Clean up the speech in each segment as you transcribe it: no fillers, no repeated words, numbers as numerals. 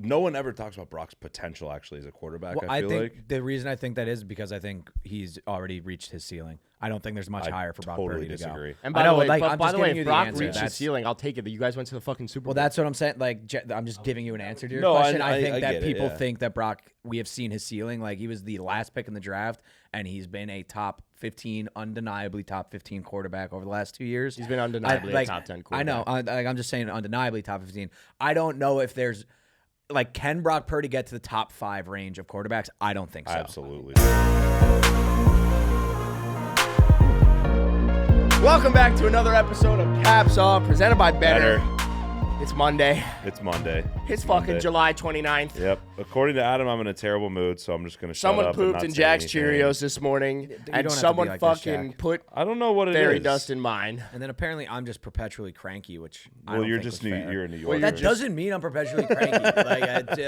no one ever talks about Brock's potential actually as a quarterback. Well, I feel think like the reason I think that is because I think he's already reached his ceiling. I don't think there's much higher for Brock Purdy to go. And by the way, if if Brock reached his ceiling, I'll take it that you guys went to the fucking Super Bowl. Well, that's what I'm saying. Like, I'm just giving you an answer to your No, question. I think that people it. think that Brock, we have seen his ceiling. Like, he was the last pick in the draft, and he's been a top 15, undeniably top 15 quarterback over the last 2 years. He's been undeniably a top 10 quarterback. I know. I'm just saying undeniably top 15. I don't know if there's, like, can Brock Purdy get to the top 5 range of quarterbacks? I don't think so. Absolutely. Welcome back to another episode of Caps Off, presented by Banter. It's Monday. It's Monday. It's fucking July 29th. Yep. According to Adam, I'm in a terrible mood, so I'm just going to shut up. Someone pooped in Jack's Cheerios this morning, and someone fucking put I don't know what it fairy is. dust in mine. And then apparently I'm just perpetually cranky, which I Well, don't you're think just was fair. you're in New York. Well, That doesn't mean I'm perpetually cranky.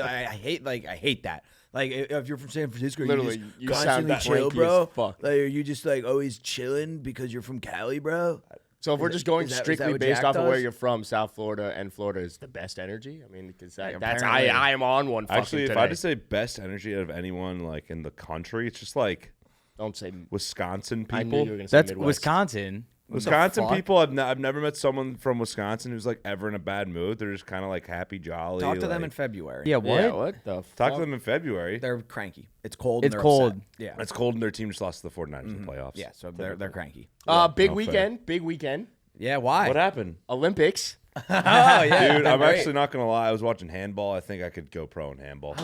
I hate that. Like, if you're from San Francisco, Literally, you you just sound constantly chill, cranky bro. as fuck. Like, are you just like always chilling because you're from Cali, bro? So if we're just going is that strictly what based Jack off of where does? you're from, South Florida, and Florida is the best energy. I mean, because that's apparently. I am on one. Actually, fucking if I today. just say best energy out of anyone like in the country, it's just like Don't say. Wisconsin I knew people. you were gonna say That's Midwest. Wisconsin. Wisconsin fuck? people, I've never met someone from Wisconsin who's like ever in a bad mood. They're just kind of like happy, jolly. Talk to them in like- February. Yeah, what? Yeah, what the fuck? Talk to them in February. They're cranky. It's cold. It's and they're cold. upset. Yeah. It's cold and their team just lost to the 49ers in the playoffs. Yeah. So they're cranky. Big no, weekend. Big weekend. Yeah. Why? What happened? Olympics. Oh yeah, Dude, I'm great. actually not going to lie. I was watching handball. I think I could go pro in handball.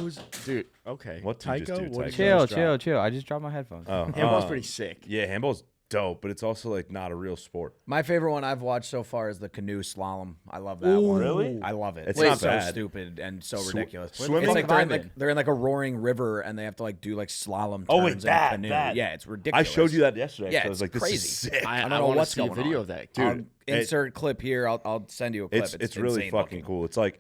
Dude. Okay. What did you just do, What did Tycho? you Chill, just chill. I just dropped my headphones. Oh, drop? Handball's pretty sick. Yeah, handball's dope, but it's also like not a real sport. My favorite one I've watched so far is the canoe slalom. I love that one. Really? I love it. It's It's not so bad. stupid and so ridiculous. swimming? It's like What have I they're in like a roaring river and they have to like do like slalom turns Oh, wait, in a that. canoe. Yeah, it's I ridiculous. showed you that yesterday. Yeah, so I was it's like, this crazy. is sick. I don't know wanna what's see a going video on. of that, Dude, Insert clip here. I'll send you a clip. It's really insane fucking looking. cool. It's like,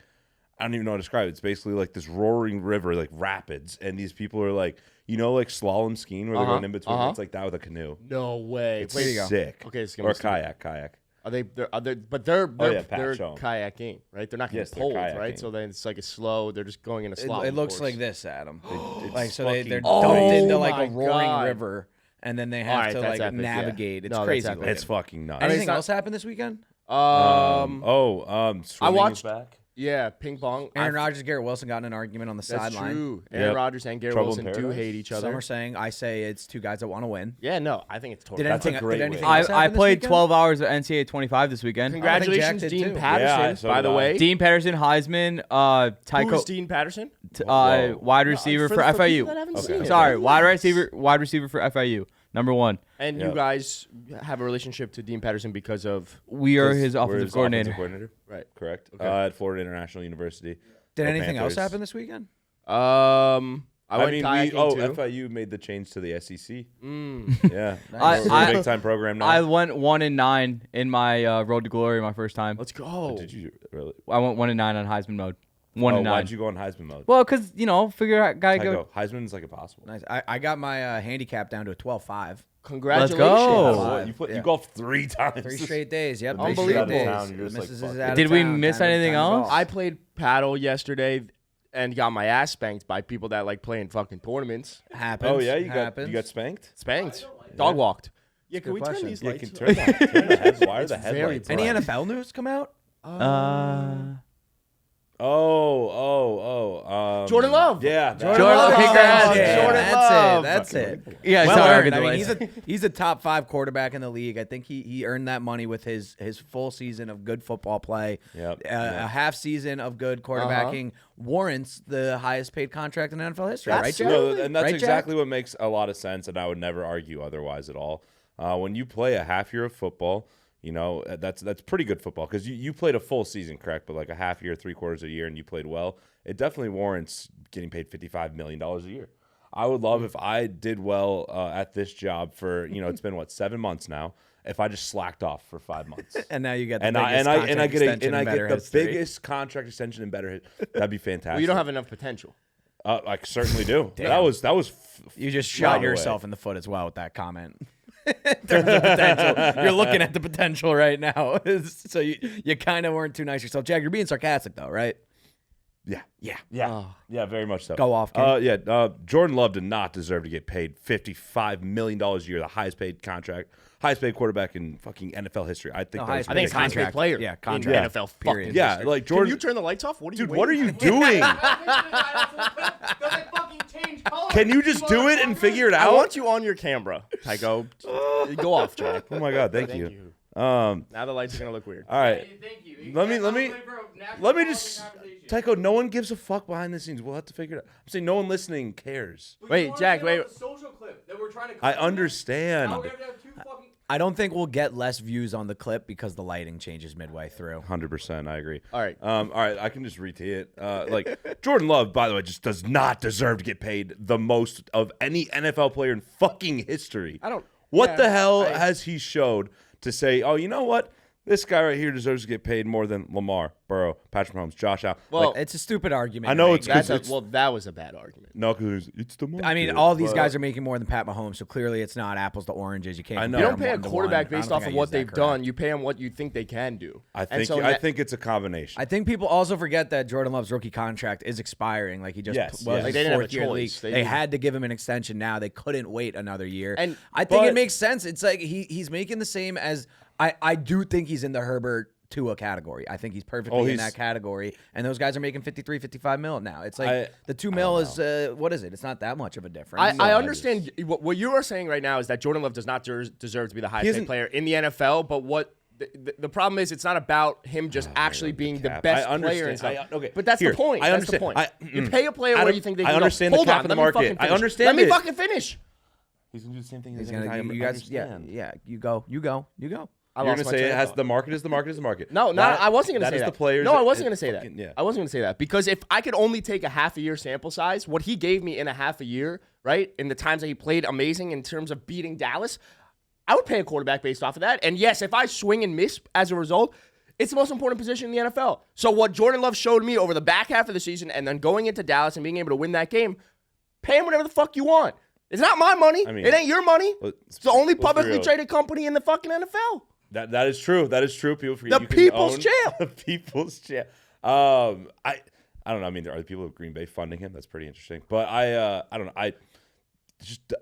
I don't even know how to describe it. It's basically like this roaring river, like rapids, and these people are like, you know, like slalom skiing where they're going in between. It's like that with a canoe. No way. It's Wait, sick. Okay, it's gonna or be kayak. Are they? But they're Pat, they're show 'em. kayaking, right? They're not getting Yes, they're pulled, right? kayaking. So then it's like a slow. They're just going in a slalom. It looks course. like this, Adam. It's Like so fucking they're Oh dumped into like my a roaring God. river and then they All have right, to that's like epic, yeah. navigate. It's No, that's crazy. epic. looking. It's fucking nuts. Anything not- else happened this weekend? Swimming I watched- is back. Yeah, ping pong. Aaron Rodgers, Garrett Wilson got in an argument on the That's sideline. true. Aaron Yep. Rodgers and Garrett Trouble in Wilson do paradise. hate each Some other. are saying, I say it's two guys that want to win. Yeah, no, I think it's totally. Did That's a anything, great did anything win. else I happen this played weekend? 12 hours of NCAA 25 this weekend. Congratulations, Jack did Dean too. Patterson. Yeah, so by did the I. way, Dean Patterson, Heisman, who's Tycho, Dean Patterson? wide receiver for people FIU. that haven't Okay. seen it. Sorry, wide receiver for FIU. Number one. And Yeah. you guys have a relationship to Dean Patterson because of We are his We're offensive coordinator. right. Correct. Okay. At Florida International University. Did Go anything else Panthers. happen this weekend? I went mean, kayaking too. FIU made the change to the SEC. Mm. Yeah. Nice. We're a big time program now. I went 1-9 in my Road to Glory my first time. Let's go. Did you really? I went 1-9 on Heisman mode. 1-9. Why'd you go on Heisman mode? Well, because, figure out, gotta Tycho, go. Heisman's like impossible. Nice. I got my handicap down to a 12.5. Congratulations. go. You golfed 3 times. 3 straight days. Yep. Unbelievable. 3 straight Out of days. town, you're just Missus like, is fuck out of Did we town. miss Time to- anything time to else? golf. I played paddle yesterday and got my ass spanked by people that like playing fucking tournaments. Happens. Oh yeah, you Happens. got spanked. Spanked. Dog walked. Yeah, Good question. Yeah, can turn the heads. Why are the very headlights? bright. Any on? NFL news come out? Jordan Love. Yeah, Jordan Love. Congrats. Yeah, Jordan Love. That's it. Yeah, Well sorry. earned. I mean, he's a top 5 quarterback in the league. I think he earned that money with his full season of good football play. Yep. A half season of good quarterbacking warrants the highest paid contract in NFL history, That's right, Jack? No, and that's Right, Jack? exactly what makes a lot of sense, and I would never argue otherwise at all. When you play a half year of football, that's pretty good football because you played a full season, correct? But like a half year, 3/4 of a year, and you played well. It definitely warrants getting paid $55 million a year. I would love if I did well at this job for it's been 7 months now. If I just slacked off for 5 months. And now you get the And biggest I get the history. biggest contract extension in better hit. That'd be fantastic. Well, you don't have enough potential. I certainly do. Damn. That was. You just Right shot away. yourself in the foot as well with that comment. In terms of potential, you're looking at the potential right now. So you kind of weren't too nice to yourself. Jack, you're being sarcastic though, right? Yeah, very much so. Go off, King. Jordan Love did not deserve to get paid $55 million a year, the highest paid quarterback in fucking NFL history. I think highest I think it's Contract. highest paid player. Yeah, in contract. NFL. Period. Fucking Yeah, history. like Jordan. Can you turn the lights off? What are you? Dude, what are waiting you doing? Can you just do it and figure it I out? want you on your camera, Tycho. Go off, Jack. Oh my God, thank you. Now the lights are gonna look weird. All right. Thank you. Let me just, Tycho, no one gives a fuck behind the scenes. We'll have to figure it out. I'm saying no one listening cares. Wait, Jack, wait. Social clip that we're trying to. I understand. Now we have to have two fucking. I don't think we'll get less views on the clip because the lighting changes midway through. 100%, I agree. All right. All right, I can just retweet it. Like Jordan Love, by the way, just does not deserve to get paid the most of any NFL player in fucking history. What the hell has he showed to say, oh, you know what? This guy right here deserves to get paid more than Lamar, Burrow, Patrick Mahomes, Josh Allen. Well, It's a stupid argument. I know to it's make. that was a bad argument. No, because it's the market. I mean, all these guys are making more than Pat Mahomes, so clearly it's not apples to oranges. You can't. I know. You compare don't pay a them one-to-one. quarterback I don't based think off I of what used that they've correct. done. You pay them what you think they can do. I And think so I think it's a combination. I think people also forget that Jordan Love's rookie contract is expiring. Like he just Yes, was yes. his Like, they didn't have a fourth year league. choice. They They had to give him an extension now. They couldn't wait another year. And- I think but- it makes sense. It's like he's making the same as I do think he's in the Herbert Tua category. I think he's perfectly in that category. And those guys are making 53, 55 mil now. It's like the 2 mil is what is it? It's not that much of a difference. I understand what you are saying right now is that Jordan Love does not deserve to be the highest paid player in the NFL. But what the problem is, it's not about him just actually being the best player and stuff. Okay, but that's here, the point. I That's the understand. point. You pay a player where you think they can I understand go. the Hold cap on, of the let me fucking market. I finish. understand Let me it. fucking finish. He's gonna do the same thing. He's gonna, you guys, yeah. You go. I You're lost gonna my say train it of has thought. the market is the market is the market. No, I wasn't going to say that. That is the players. No, I wasn't going to say that. Yeah. I wasn't going to say that because if I could only take a half a year sample size, what he gave me in a half a year, right, in the times that he played amazing in terms of beating Dallas, I would pay a quarterback based off of that. And yes, if I swing and miss as a result, it's the most important position in the NFL. So what Jordan Love showed me over the back half of the season and then going into Dallas and being able to win that game, pay him whatever the fuck you want. It's not my money. I mean, it ain't your money. It's the only let's be publicly real. traded company in the fucking NFL. That is true. That is true. People forget The you can people's own champ. The people's champ. I don't know. I mean, there are the people of Green Bay funding him. That's pretty interesting. But I don't know.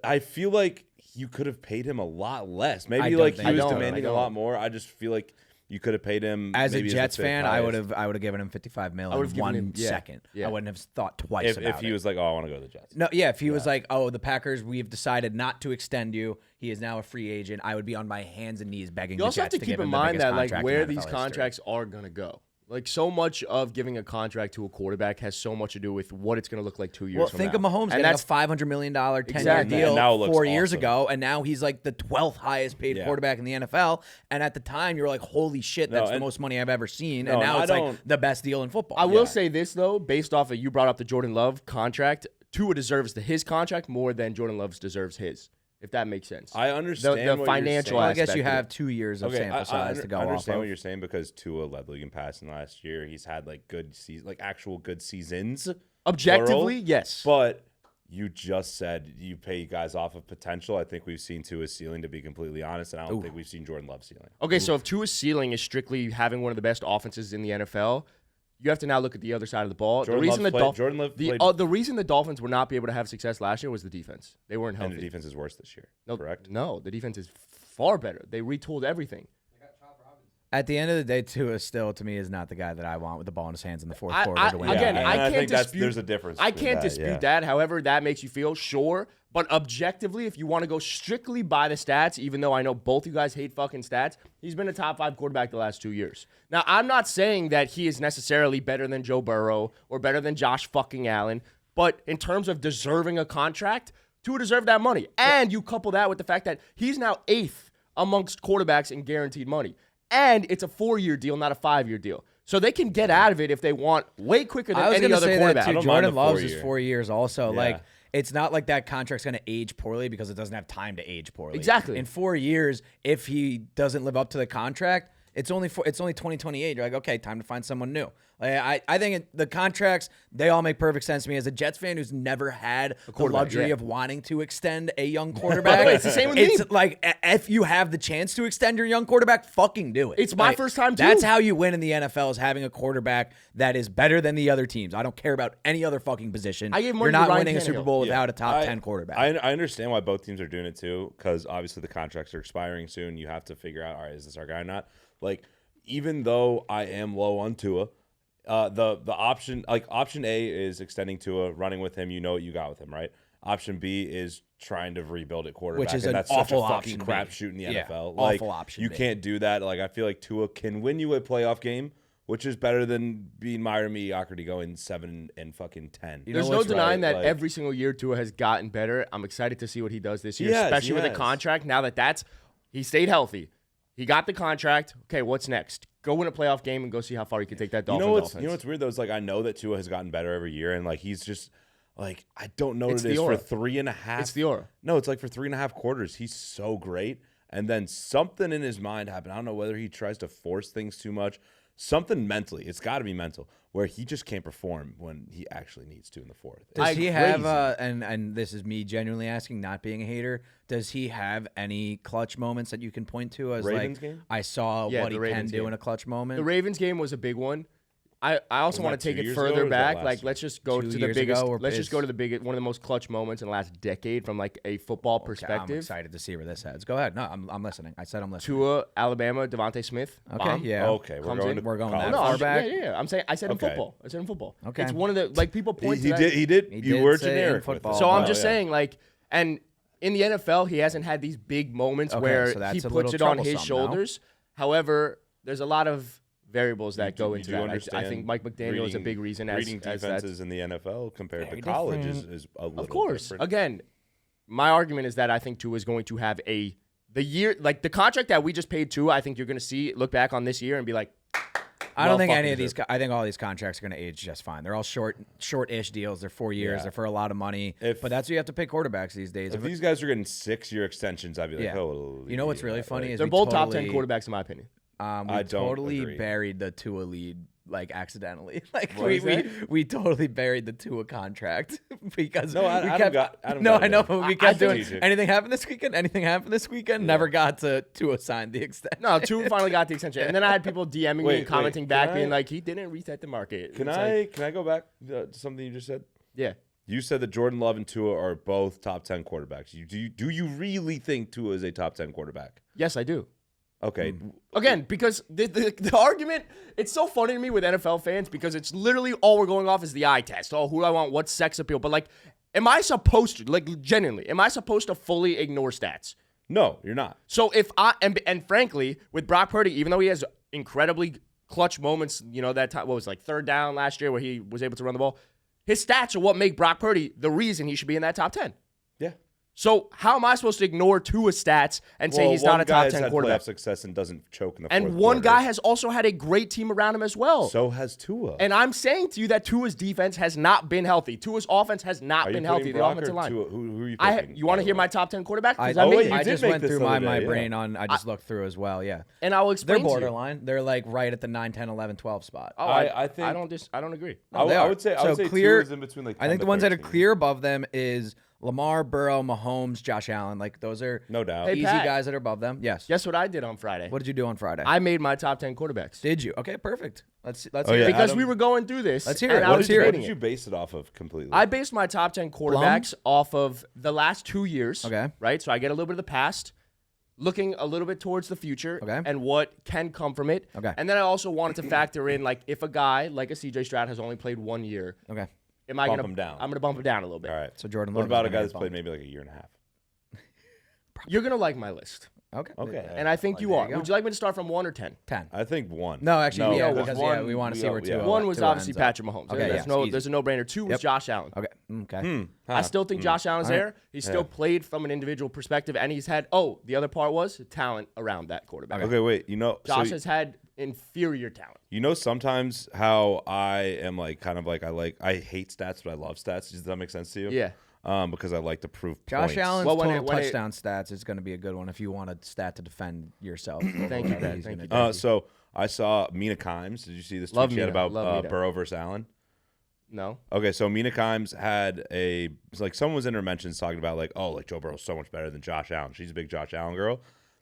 I feel like you could have paid him a lot less. Maybe don't like think- he was I don't. demanding a lot more. I just feel like you could have paid him As a maybe Jets fifth fan, I highest. would have given him 55 mil I would've in given 1 him- yeah, second. yeah. I wouldn't have thought twice if about he it. was like, oh, I want to go to the Jets. No, yeah, if he was like, oh, the Packers, we've decided not to extend you. He is now a free agent. I would be on my hands and knees begging You the also have Jets to give keep in him the mind biggest that like contract where in these NFL history. contracts are gonna go. Like so much of giving a contract to a quarterback has so much to do with what it's gonna look like 2 years Well, from think now. of Mahomes And getting a that's $500 million 10-year Exactly. deal And now it looks 4 years awesome. ago, and now he's like the 12th highest paid Yeah. quarterback in the NFL. And at the time, you're like, holy shit, that's the and- most money I've ever seen. No, And now I it's like don't- the best deal in football. I will say this though, based off of you brought up the Jordan Love contract, Tua deserves his contract more than Jordan Love deserves his. If that makes sense. I understand The what financial you're saying. Well, I guess aspect you of have it. 2 years of Okay, sample size to go I off understand of. what you're saying because Tua led league in passing last year. He's had like good seasons, like actual good seasons. Objectively, plural. yes. But you just said you pay guys off of potential. I think we've seen Tua's ceiling, to be completely honest, and I don't think we've seen Jordan Love's ceiling. Okay, so if Tua's ceiling is strictly having one of the best offenses in the NFL, you have to now look at the other side of the ball. Jordan the reason Love the played- Jordan Love played- the reason the Dolphins would not be able to have success last year was the defense. They weren't And healthy. the defense is worse this year. No, Correct? No, the defense is far better. They retooled everything. At the end of the day, Tua still, to me, is not the guy that I want with the ball in his hands in the fourth I- quarter I- to win. again, the game. I and can't think dispute. there's a difference. I between can't dispute yeah. that. However, that makes you feel sure. But objectively, if you want to go strictly by the stats, even though I know both you guys hate fucking stats, he's been a top 5 quarterback the last 2 years. Now, I'm not saying that he is necessarily better than Joe Burrow or better than Josh fucking Allen. But in terms of deserving a contract, Tua deserved that money. And you couple that with the fact that he's now 8th amongst quarterbacks in guaranteed money. And it's a 4-year deal, not a 5-year deal. So they can get out of it if they want way quicker than I was any going to other say quarterback. that too. don't mind Jordan the Love's is 4-year. 4 years also. Yeah. Like, it's not like that contract's going to age poorly because it doesn't have time to age poorly. Exactly. In 4 years, if he doesn't live up to the contract, It's only 2028. You're like, okay, time to find someone new. Like, I think the contracts, they all make perfect sense to me as a Jets fan who's never had the luxury of wanting to extend a young quarterback. It's the same with me. It's like, if you have the chance to extend your young quarterback, fucking do it. It's my first time too. That's how you win in the NFL, is having a quarterback that is better than the other teams. I don't care about any other fucking position. You're not winning a Super Bowl without a top 10 quarterback. I understand why both teams are doing it too, because obviously the contracts are expiring soon. You have to figure out, all right, is this our guy or not? Like, even though I am low on Tua, the option A is extending Tua, running with him. You know what you got with him, right? Option B is trying to rebuild at quarterback, which is and an that's awful such a option. fucking crapshoot in the NFL. Awful option. You can't do that. Like, I feel like Tua can win you a playoff game, which is better than being Myra mediocrity going 7 and fucking 10. There's no denying that every single year Tua has gotten better. I'm excited to see what he does this year, especially with the contract. Now that he stayed healthy, he got the contract. Okay, what's next? Go win a playoff game and go see how far you can take that Dolphins offense. You know what's weird though is, like, I know that Tua has gotten better every year, and like he's just like, I don't know what it is for 3.5. It's the aura. No, it's like for 3.5 quarters, he's so great, and then something in his mind happened. I don't know whether he tries to force things too much. Something mentally, it's got to be mental, where he just can't perform when he actually needs to in the fourth. Does he have, and this is me genuinely asking, not being a hater, does he have any clutch moments that you can point to as Ravens like, game? I saw what he can do in a clutch moment? The Ravens game was a big one. I also want to take it further back. Like, let's just go to the biggest. Let's just go to the biggest, one of the most clutch moments in the last decade from like a football perspective. I'm excited to see where this heads. Go ahead. No, I'm listening. I said I'm listening. Tua, Alabama, Devontae Smith. Okay, bomb. yeah. Okay, we're going that far back. Yeah. I said in football. I said in football. Okay. It's one of the, like, people point to that. He did. You were generic football. with it. So I'm just saying, like, and in the NFL, he hasn't had these big moments where he puts it on his shoulders. However, there's a lot of variables that go into that. I think Mike McDaniel is a big reason. Reading defenses in the NFL compared to college is a little of course different. Again, my argument is that I think Tua is going to have the contract that we just paid Tua. I think you're going to look back on this year and be like, I don't think any of these. I think all these contracts are going to age just fine. They're all short-ish deals. They're 4 years. They're for a lot of money. But that's what you have to pay quarterbacks these days. If these guys are getting 6-year extensions, I'd be like, oh. You know what's really funny is they're both top 10 quarterbacks in my opinion. We totally buried the Tua lead, like, accidentally. Like, we totally buried the Tua contract because I know, but we kept doing anything happened this weekend. Never got to Tua sign the extension. No, Tua finally got the extension, and then I had people DMing me and commenting back, being like, he didn't reset the market. Can I go back to something you just said? Yeah. You said that Jordan Love and Tua are both top 10 quarterbacks. Do you really think Tua is a top 10 quarterback? Yes, I do. Okay. Again, because the argument, it's so funny to me with NFL fans because it's literally all we're going off is the eye test. Oh, who do I want? What sex appeal? But, like, am I supposed to fully ignore stats? No, you're not. So if and frankly, with Brock Purdy, even though he has incredibly clutch moments, you know, that time, what was it, like third down last year where he was able to run the ball, his stats are what make Brock Purdy the reason he should be in that top 10. Yeah. So how am I supposed to ignore Tua's stats and say he's not a top 10 quarterback? Playoff success and doesn't choke in the and fourth one quarter. guy has also had a great team around him as well. So has Tua. And I'm saying to you that Tua's defense has not been healthy. Tua's offense has not been healthy. The offensive line. Tua? Who are you picking? You want to hear my top 10 quarterback? I just went through my brain on. I just looked through as well. Yeah. And I will explain. They're borderline. They're like right at the 9, 10, 11, 12 spot. Oh, I don't agree. I would say Tua is in between, like, 10 I think to the ones 13. that are clear above them is Lamar, Burrow, Mahomes, Josh Allen. Like, those are no doubt Hey, easy Pat, guys that are above them. Yes. Guess what I did on Friday? What did you do on Friday? I made my top 10 quarterbacks. Did you? Okay, perfect. Let's Oh, hear yeah. it. Because Adam, we were going through this. Let's hear it. And What I was did you- What debating did you it. base it off of completely? I based my top 10 quarterbacks off of the last 2 years. Okay. Right? So I get a little bit of the past, looking a little bit towards the future, Okay. and what can come from it. Okay. And then I also wanted to factor in, like, if a guy like a CJ Stroud has only played 1 year, Okay. am I Bump going him down. I'm going to bump him down a little bit. All right. So Jordan What Love about is a gonna guy get that's played bumped. maybe like a year and a half? You're going to like my list. Okay. Okay. And I think you there are. you go. Would you like me to start from 1 or 10? 10. I think 1. No, actually, yeah, one. because One, we want to see where Tua. One was Tua obviously ends up. Patrick Mahomes. Okay, yeah, There's a no-brainer. 2 was Josh Allen. Okay. Okay. I still think Josh Allen's All right. there. He's still played from an individual perspective, and he's had, the other part was talent around that quarterback. Okay, wait. Josh has had inferior talent. Sometimes how I am, like, kind of like I hate stats, but I love stats. Does that make sense to you? Yeah. because I like to prove Josh points. Allen's Well, total touchdown stats is going to be a good one if you want a stat to defend yourself. Thank you, Ben. Thank you. So I saw Mina Kimes. Did you see this tweet Love she had Mina. about Love Mina. Burrow versus Allen? No. Okay, so Mina Kimes had it's like someone was in her mentions talking about like, oh, like Joe Burrow's so much better than Josh Allen. She's a big Josh Allen girl.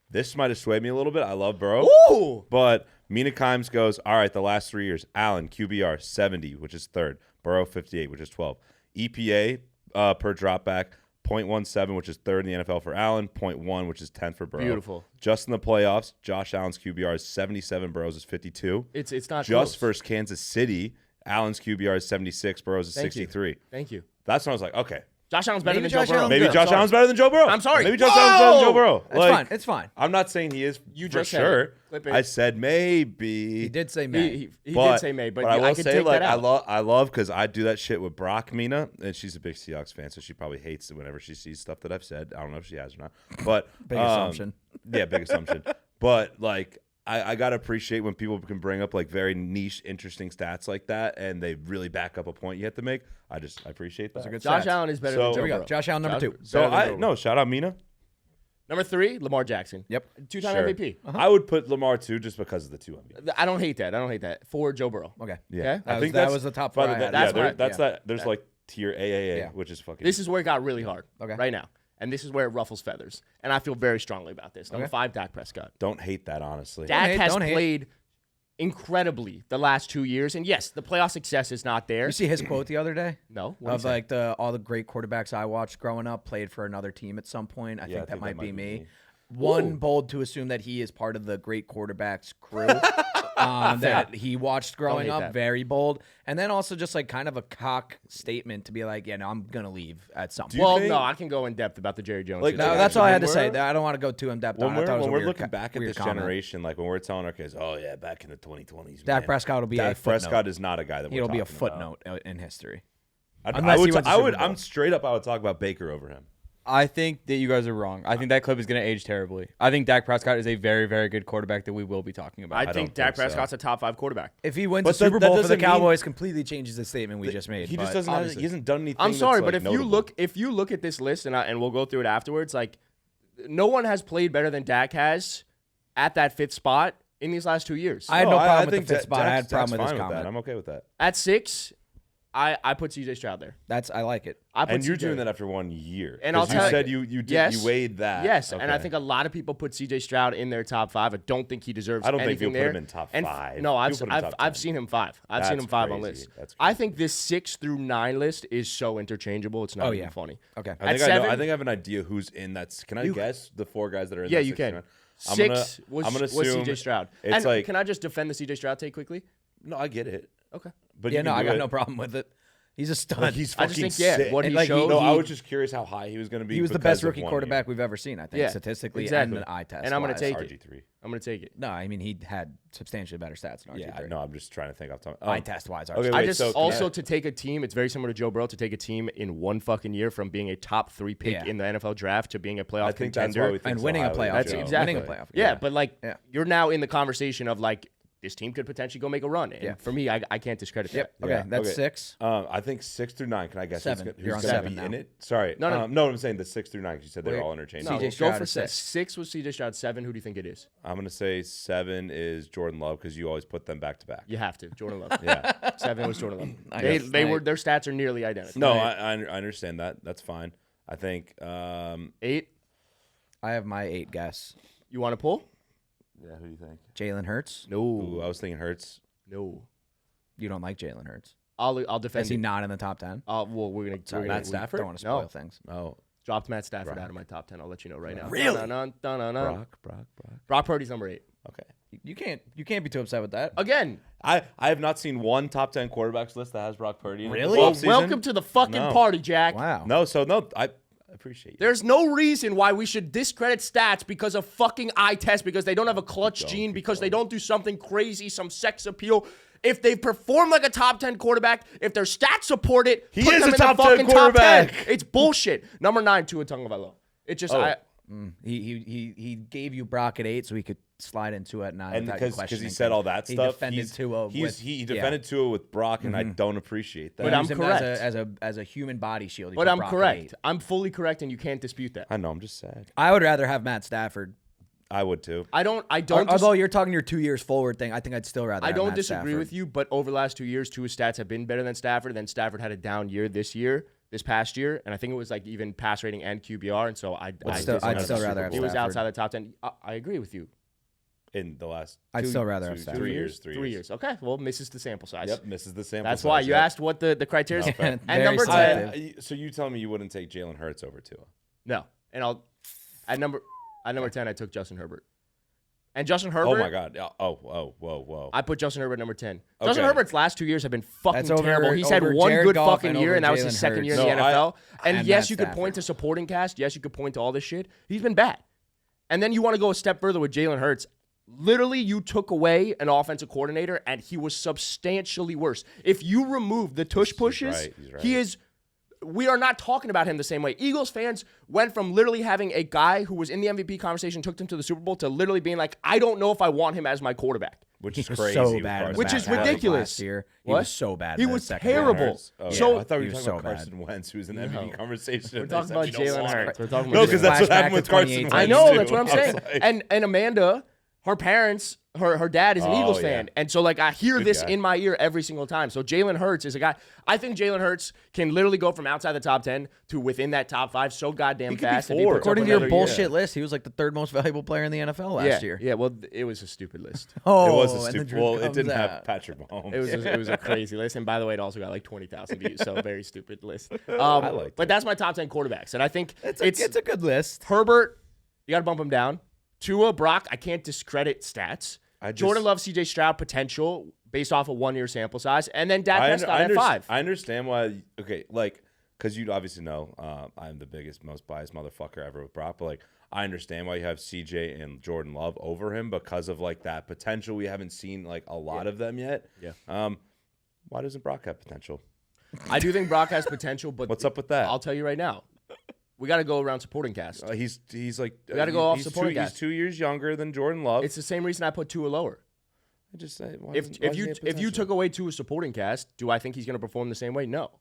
This might have swayed me a little bit. I love Burrow. Ooh! But Mina Kimes goes, all right, the last 3 years, Allen, QBR, 70, which is third. Burrow, 58, which is 12. EPA per dropback, 0.17, which is third in the NFL for Allen, 0.1, which is 10th for Burrow. Beautiful. Just in the playoffs, Josh Allen's QBR is 77, Burrow's is 52. It's not Just close. versus Kansas City, Allen's QBR is 76, Burrow's is Thank you. 63. Thank you. That's when I was like, okay. Josh Allen's better Maybe than Josh Joe Burrow. Allen's Maybe good. Josh Sorry. Allen's better than Joe Burrow. I'm sorry. Maybe Josh Allen's better than Joe Burrow. It's fine. It's fine. I'm not saying he is You for just said sure. it. Clip it. I said maybe. He did say May. He did say May, but I will could say, take like, that out. I love because I do that shit with Brock Mina, and she's a big Seahawks fan, so she probably hates it whenever she sees stuff that I've said. I don't know if she has or not, but Big assumption. Yeah, big assumption. But like, I gotta appreciate when people can bring up like very niche, interesting stats like that, and they really back up a point you have to make. I appreciate that. good Josh stats. Allen is better So- than Joe There we go. Burrow. Josh Allen, number 2. So shout out Mina. Number 3, Lamar Jackson. Yep. Two-time Sure. MVP. I would put Lamar too, just because of the two MVP. I don't hate that. For Joe Burrow. Okay. Yeah, Okay. I think that that's was the top but 4 I had. That's yeah, my- that's that. There's like tier AAA, Yeah. which is fucking. This is where it got really hard. Okay. Right now. And this is where it ruffles feathers. And I feel very strongly about this. Number 5, Dak Prescott. Don't hate that, honestly. Dak has don't hate. played incredibly the last 2 years. And yes, the playoff success is not there. You see his quote the other day? No. What Of like all the great quarterbacks I watched growing up played for another team at some point. I Yeah, think that might be me. Ooh. One bold to assume that he is part of the great quarterbacks crew that he watched growing hate up. that. Very bold. And then also just like kind of a cock statement to be like, yeah, no, I'm going to leave at some point. you Well, think- no, I can go in depth about the Jerry Jones Like, situation. No, that's all I had to when say. we're- I don't want to go too in depth on When it. I thought it was a we're weird looking back at weird this comment. generation, like when we're telling our kids, oh yeah, back in the 2020s, Dak man, Prescott will be a Dak footnote. Prescott is not a guy that we're He'll be a talking about. footnote in history. I Unless he would, wins the I would, Super Bowl. I'm straight up. I would talk about Baker over him. I think that you guys are wrong. I think that clip is going to age terribly. I think Dak Prescott is a very, very good quarterback that we will be talking about. I don't think Dak think so. Prescott's a top 5 quarterback. If he wins But the Super that Bowl for the doesn't mean- Cowboys, completely changes the statement we just made. He but just doesn't. Have, obviously- he hasn't done anything. I'm sorry, that's, but like, if you look at this list and we'll go through it afterwards, like no one has played better than Dak has at that 5th spot in these last 2 years. I had no problem with think the 5th spot. I had a Dak's problem with fine his that. comment. I'm okay with that. At 6, I put CJ Stroud there. I like it. I put And you're CJ. doing that after 1 year. And I'll 'Cause tell you you- said you did Yes. you weighed that. Yes, and I Okay. think a lot of people put CJ Stroud in their top 5. I don't think he deserves. I don't think anything you'll put there. him in top And 5. No, You'll I've put him in I've, top I've 10. seen him 5. I've seen That's him 5 on crazy. lists. That's I think this 6 through 9 list is so interchangeable. It's not Oh, even yeah. funny. Okay. I At think I know. 7? I think I have an idea who's in that. Can I guess the 4 guys that are in Yeah, that you can. 69? 6 was I'm gonna was assume CJ Stroud. It's And like can I just defend the CJ Stroud take quickly? no, I get it. Okay. But Yeah, you no, can I do got it. no problem with it. He's a stud. Like, he's I fucking just think, yeah, sick. what And, he like, showed. No, I he- was just curious how high he was going to be. He was the because best of rookie 1 quarterback year. we've ever seen, I think, Yeah, statistically exactly. and eye test. And I'm gonna wise. take That's it. RG3. I'm gonna take it. No, I mean, he had substantially better stats than RG3. Yeah, no, I'm just trying to think off the top. Eye test wise, okay, RG3. wait, I just so can also I- to take a team. It's very similar to Joe Burrow to take a team in 1 fucking year from being a top 3 pick Yeah. in the NFL draft to being a playoff I think that's contender. why we think And so winning a highly playoff of That's Joe. game. exactly. Winning a playoff Yeah, game. but like Yeah. you're now in the conversation of like this team could potentially go make a run. And Yeah. for me, I can't discredit Yep. that. Okay, Yeah, that's okay. 6. I think 6 through 9. Can I guess 7. who's You're on going to 7 be now. in it? Sorry. No. No, I'm saying the 6 through 9 because you said they were Wait. all No, interchangeable. CJ go Stroud for is 6. 6. 6 was CJ Stroud. 7, who do you think it is? I'm going to say 7 is Jordan Love because you always put them back to back. You have to. Jordan Love. Yeah. 7 was Jordan Love. I They, guess they my- were their stats are nearly identical. No, I understand that. That's fine. I think. 8. I have my 8 guess. You want to pull? Yeah. Who do you think? Jalen Hurts. No. Ooh, I was thinking Hurts. No. You don't like Jalen Hurts. I'll defend Is he it. not in the top 10? Well, we're gonna Sorry, Matt Stafford? Don't want to spoil No. things. Oh, dropped Matt Stafford out of my top 10. I'll let you know right now. Really? Dun-dun-dun-dun-dun. Brock. Brock Purdy's number 8. Okay. You can't be too upset with that. Again, I have not seen one top 10 quarterbacks list that has Brock Purdy in it Really? this well, offseason. welcome to the fucking No. party, Jack. Wow. No, I appreciate you. There's no reason why we should discredit stats because of fucking eye test, because they don't have a clutch gene, because they don't do something crazy, some sex appeal. If they perform like a top 10 quarterback, if their stats support it, He put is them a in top the 10 fucking top 10. quarterback. It's bullshit. Number 9, Tua Tagovailoa. It just Oh. I He gave you Brock at 8 so he could slide in Tua at 9. And without you because he questioning said things. all that He stuff, defended Tua he defended Tua with Brock, and I don't appreciate that. But I'm Used him correct. as a human body shield. He But put I'm Brock at correct. 8. I'm fully correct, and you can't dispute that. I know. I'm just sad. I would rather have Matt Stafford. I would too. I don't. Although you're talking your 2 years forward thing, I think I'd still rather. I have don't Matt disagree Stafford. with you, but over the last 2 years, Tua's stats have been better than Stafford. Then Stafford had a down year this past year, and I think it was like even pass rating and QBR. And so I'd still rather have he was Stafford. outside the top 10. I agree with you. In the last, I'd still rather have 2 Stafford. years. 3 years. Okay, well, misses the sample size. Yep, misses the sample. That's size, why you yep. asked what the criteria is. No, fair. And Very number 10. selective. So you telling me you wouldn't take Jalen Hurts over Tua? No, and at number 10, I took Justin Herbert. And Justin Herbert. Oh my God! Whoa! I put Justin Herbert number 10. Okay. Justin Herbert's last 2 years have been fucking That's over- terrible. He's had over one Jared good Goff fucking and year, over and that was his Jalen second year Hurts. in the No, NFL. And and yes, Matt you could point Stafford. to supporting cast. Yes, you could point to all this shit. He's been bad. And then you want to go a step further with Jalen Hurts. Literally, you took away an offensive coordinator, and he was substantially worse. If you remove the tush pushes, he's right. he is. We are not talking about him the same way. Eagles fans went from literally having a guy who was in the MVP conversation, took him to the Super Bowl, to literally being like, I don't know if I want him as my quarterback. Which He is was crazy. so with bad. Carson with Which Matt is Wentz. Stafford ridiculous. Last year. He What? was so bad. He in the was second half. terrible. Oh, So- yeah. I thought we He were was talking about so bad. Carson Wentz, who's in the MVP No. conversation. We're and talking they about said you don't Jalen want Hurts. him. We're talking No, about because Jalen that's what Flashback happened with to Carson 2018. Wentz. I know, too. that's what I'm I was saying. like- And Amanda, her parents, her dad is an Oh, Eagles yeah. fan. And so, like, I hear Good this guy. in my ear every single time. So Jalen Hurts is a guy. I think Jalen Hurts can literally go from outside the top 10 to within that top 5 so goddamn He could be fast. if he 4. puts up According to your another year. bullshit list, he was like the 3rd most valuable player in the NFL last year. Yeah, well, it was a stupid list. Oh, It was a and the stupid. truth Well, it comes didn't have out. Patrick Mahomes. It was a crazy list. And by the way, it also got like 20,000 views. So a very stupid list. I liked But it. that's my top 10 quarterbacks. And I think It's a good list. Herbert, you got to bump him down. Tua, Brock, I can't discredit stats. Jordan Love, CJ Stroud, potential based off a 1-year sample size. And then Dak Prescott at 5. I understand why. Okay, like, because you obviously know I'm the biggest, most biased motherfucker ever with Brock, but like, I understand why you have CJ and Jordan Love over him because of like that potential. We haven't seen like a lot of them yet. Yeah. Why doesn't Brock have potential? I do think Brock has potential, but What's up with that? I'll tell you right now. We got to go around supporting cast. He's like We gotta go off he's supporting He's cast. 2 years younger than Jordan Love. It's the same reason I put Tua lower. I just say why If doesn't- why doesn't he have if you potential? took away Tua's supporting cast, do I think he's going to perform the same way? No.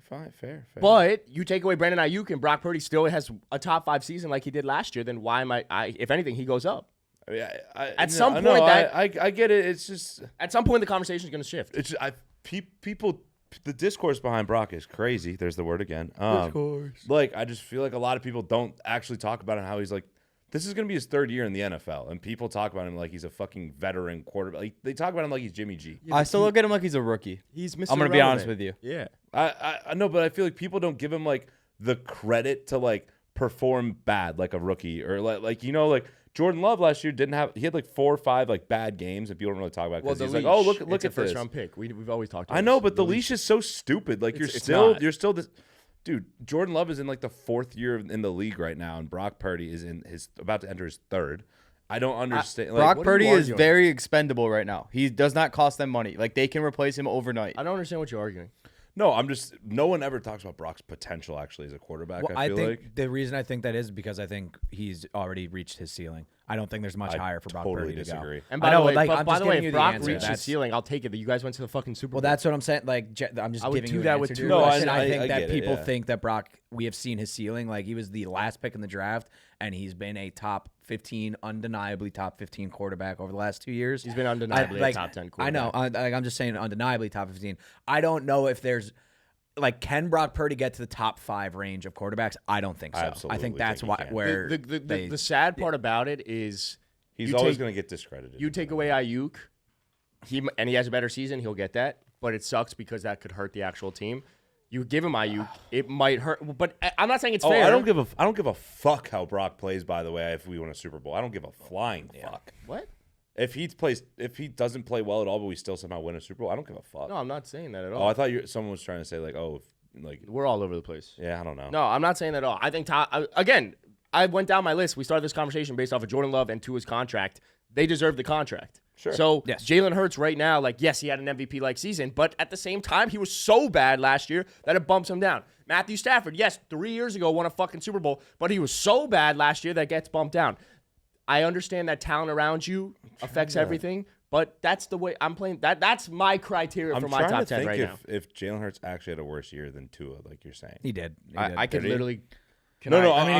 fine, fair. But you take away Brandon Ayuk and Brock Purdy still has a top 5 season like he did last year, then why am I if anything, he goes up. I mean, At some point I get it. It's just At some point, the conversation is going to shift. it's people. The discourse behind Brock is crazy. There's the word again. Like I just feel like a lot of people don't actually talk about him how he's like. This is going to be his 3rd year in the NFL, and people talk about him like he's a fucking veteran quarterback. Like, they talk about him like he's Jimmy G. I still look at him like he's a rookie. He's Mr. I'm gonna be honest Irrelevant. with you. Yeah. I know, but I feel like people don't give him like the credit to like perform bad like a rookie or like you know like Jordan Love last year he had like 4 or 5 like bad games and people don't really talk about it Well, because the he's leash, like, oh look it's at a first this. round pick. We've always talked about I know, but the leash is so stupid. Like It's you're not. still this. Dude, Jordan Love is in like the 4th year in the league right now, and Brock Purdy is about to enter his 3rd. I don't understand. Brock what are Purdy you is arguing? very expendable right now. He does not cost them money. Like they can replace him overnight. I don't understand what you're arguing. No, no one ever talks about Brock's potential actually as a quarterback. Well, I I feel think like the reason I think that is because I think he's already reached his ceiling. I don't think there's much higher for Brock totally Purdy to disagree. go. And I by know, the way, like, but I'm by just the way, giving you if the Brock answer. reached his That's- ceiling, I'll take it that you guys went to the fucking Super Bowl. Well, that's what I'm saying. Like, I'm just I would giving do you an that answer with to Tua. your No, question. I I think get that it, people yeah. think that Brock, we have seen his ceiling. Like, he was the last pick in the draft, and he's been a top 15, undeniably top 15 quarterback over the last 2 years. He's been undeniably a top 10 I know. I'm just saying undeniably top 15. I don't know if there's like, can Brock Purdy get to the top 5 range of quarterbacks? I don't think so. I absolutely think that's think he can. where the sad part about it is he's you always take- going to get discredited. you take away Ayuk, he has a better season, he'll get that. But it sucks because that could hurt the actual team. You give him Ayuk, it might hurt. But I'm not saying it's fair. I don't give a fuck how Brock plays. By the way, if we win a Super Bowl, I don't give a flying fuck. What? If he doesn't play well at all, but we still somehow win a Super Bowl, I don't give a fuck. No, I'm not saying that at Oh, all. I thought someone was trying to say like, oh, We're all over the place. yeah, I don't know. No, I'm not saying that at all. I think again, I went down my list. We started this conversation based off of Jordan Love and Tua's contract. They deserve the contract. Sure. So Yes. Jalen Hurts right now, like, yes, he had an MVP-like season, but at the same time, he was so bad last year that it bumps him down. Matthew Stafford, yes, 3 years ago won a fucking Super Bowl, but he was so bad last year that gets bumped down. I understand that talent around you affects everything, but that's the way I'm playing. That's my criteria for my top 10 right now. If Jalen Hurts actually had a worse year than Tua, like you're saying. He did. I could literally. I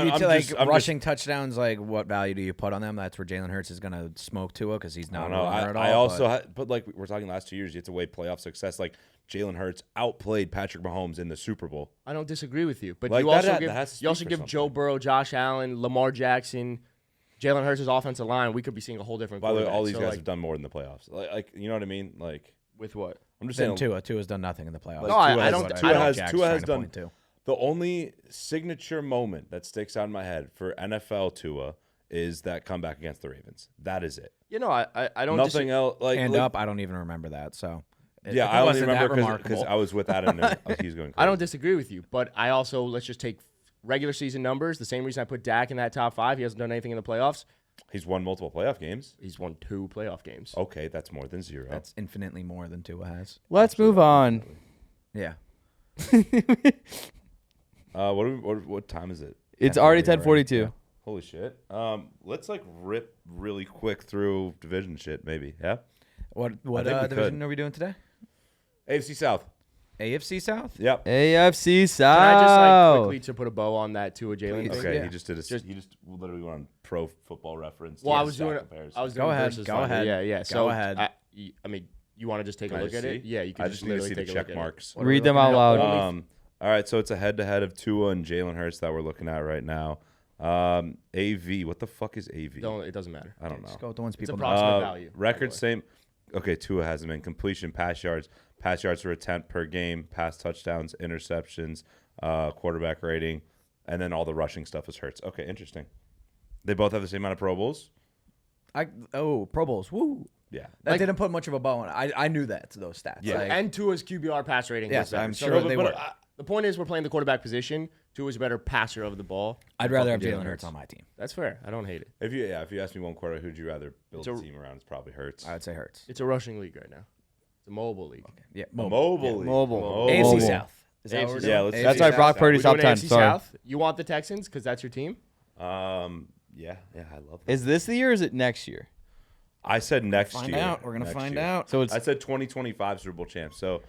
mean, if you take rushing touchdowns, like what value do you put on them? That's where Jalen Hurts is going to smoke Tua because he's not a runner at all. I also, but like we're talking last 2 years, you have to weigh playoff success. Like Jalen Hurts outplayed Patrick Mahomes in the Super Bowl. I don't disagree with you, but like you also give Joe Burrow, Josh Allen, Lamar Jackson, Jalen Hurts' offensive line. We could be seeing a whole different. By the way, all these guys have done more in the playoffs. Like you know what I mean? Like with what? I'm just saying. Tua's done nothing in the playoffs. No, I don't. Tua has done. The only signature moment that sticks out in my head for NFL Tua is that comeback against the Ravens. That is it. You know, I don't. Nothing else. Like up. I don't even remember that. So. Yeah, I only remember because I was with Adam. He's going crazy. I don't disagree with you, but I also let's just take regular season numbers. The same reason I put Dak in that top 5. He hasn't done anything in the playoffs. He's won multiple playoff games. He's won 2 playoff games. Okay, that's more than 0. That's infinitely more than Tua has. Let's move on. Yeah. What time is it? It's already 10:42. Holy shit. Let's like rip really quick through division shit, maybe. Yeah. What division are we doing today? AFC South. AFC South? Yep. AFC South. Can I just like quickly to put a bow on that Tua Jalen thing? Okay, yeah. he just literally went on Pro Football Reference. Well, I was doing Go ahead. Yeah. Go So ahead. I mean, you want to just take a look at it? Yeah, you can I just need to see the check marks. Read them out loud. All right, so it's a head-to-head of Tua and Jalen Hurts that we're looking at right now. AV, what the fuck is AV? It doesn't matter. I don't know. Just go with the ones It's people know. approximate value. Record same. Okay, Tua hasn't been completion, pass yards per attempt per game, pass touchdowns, interceptions, quarterback rating, and then all the rushing stuff is Hurts. Okay, interesting. They both have the same amount of Pro Bowls. Pro Bowls. Woo. Yeah, That didn't put much of a bow on it. I knew that, those stats. Yeah. And Tua's QBR pass rating. Yes, was better. I'm sure they were. The point is, we're playing the quarterback position. Tua's a better passer of the ball. I'd rather have Jalen Hurts on my team. That's fair. I don't hate it. If you ask me one quarterback, who'd you rather build a team around? It's probably Hurts. I would say Hurts. It's a rushing league right now. It's a mobile league. Okay. Yeah, Mobile. AFC South. Is that what we're doing? Yeah, That's why Brock Purdy's top 10. AFC Sorry. South. You want the Texans because that's your team? Yeah, I love that. Is this the year or is it next year? I said next Find year. out. We're gonna Next find year. out. So it's I said 2025 Super Bowl champs. So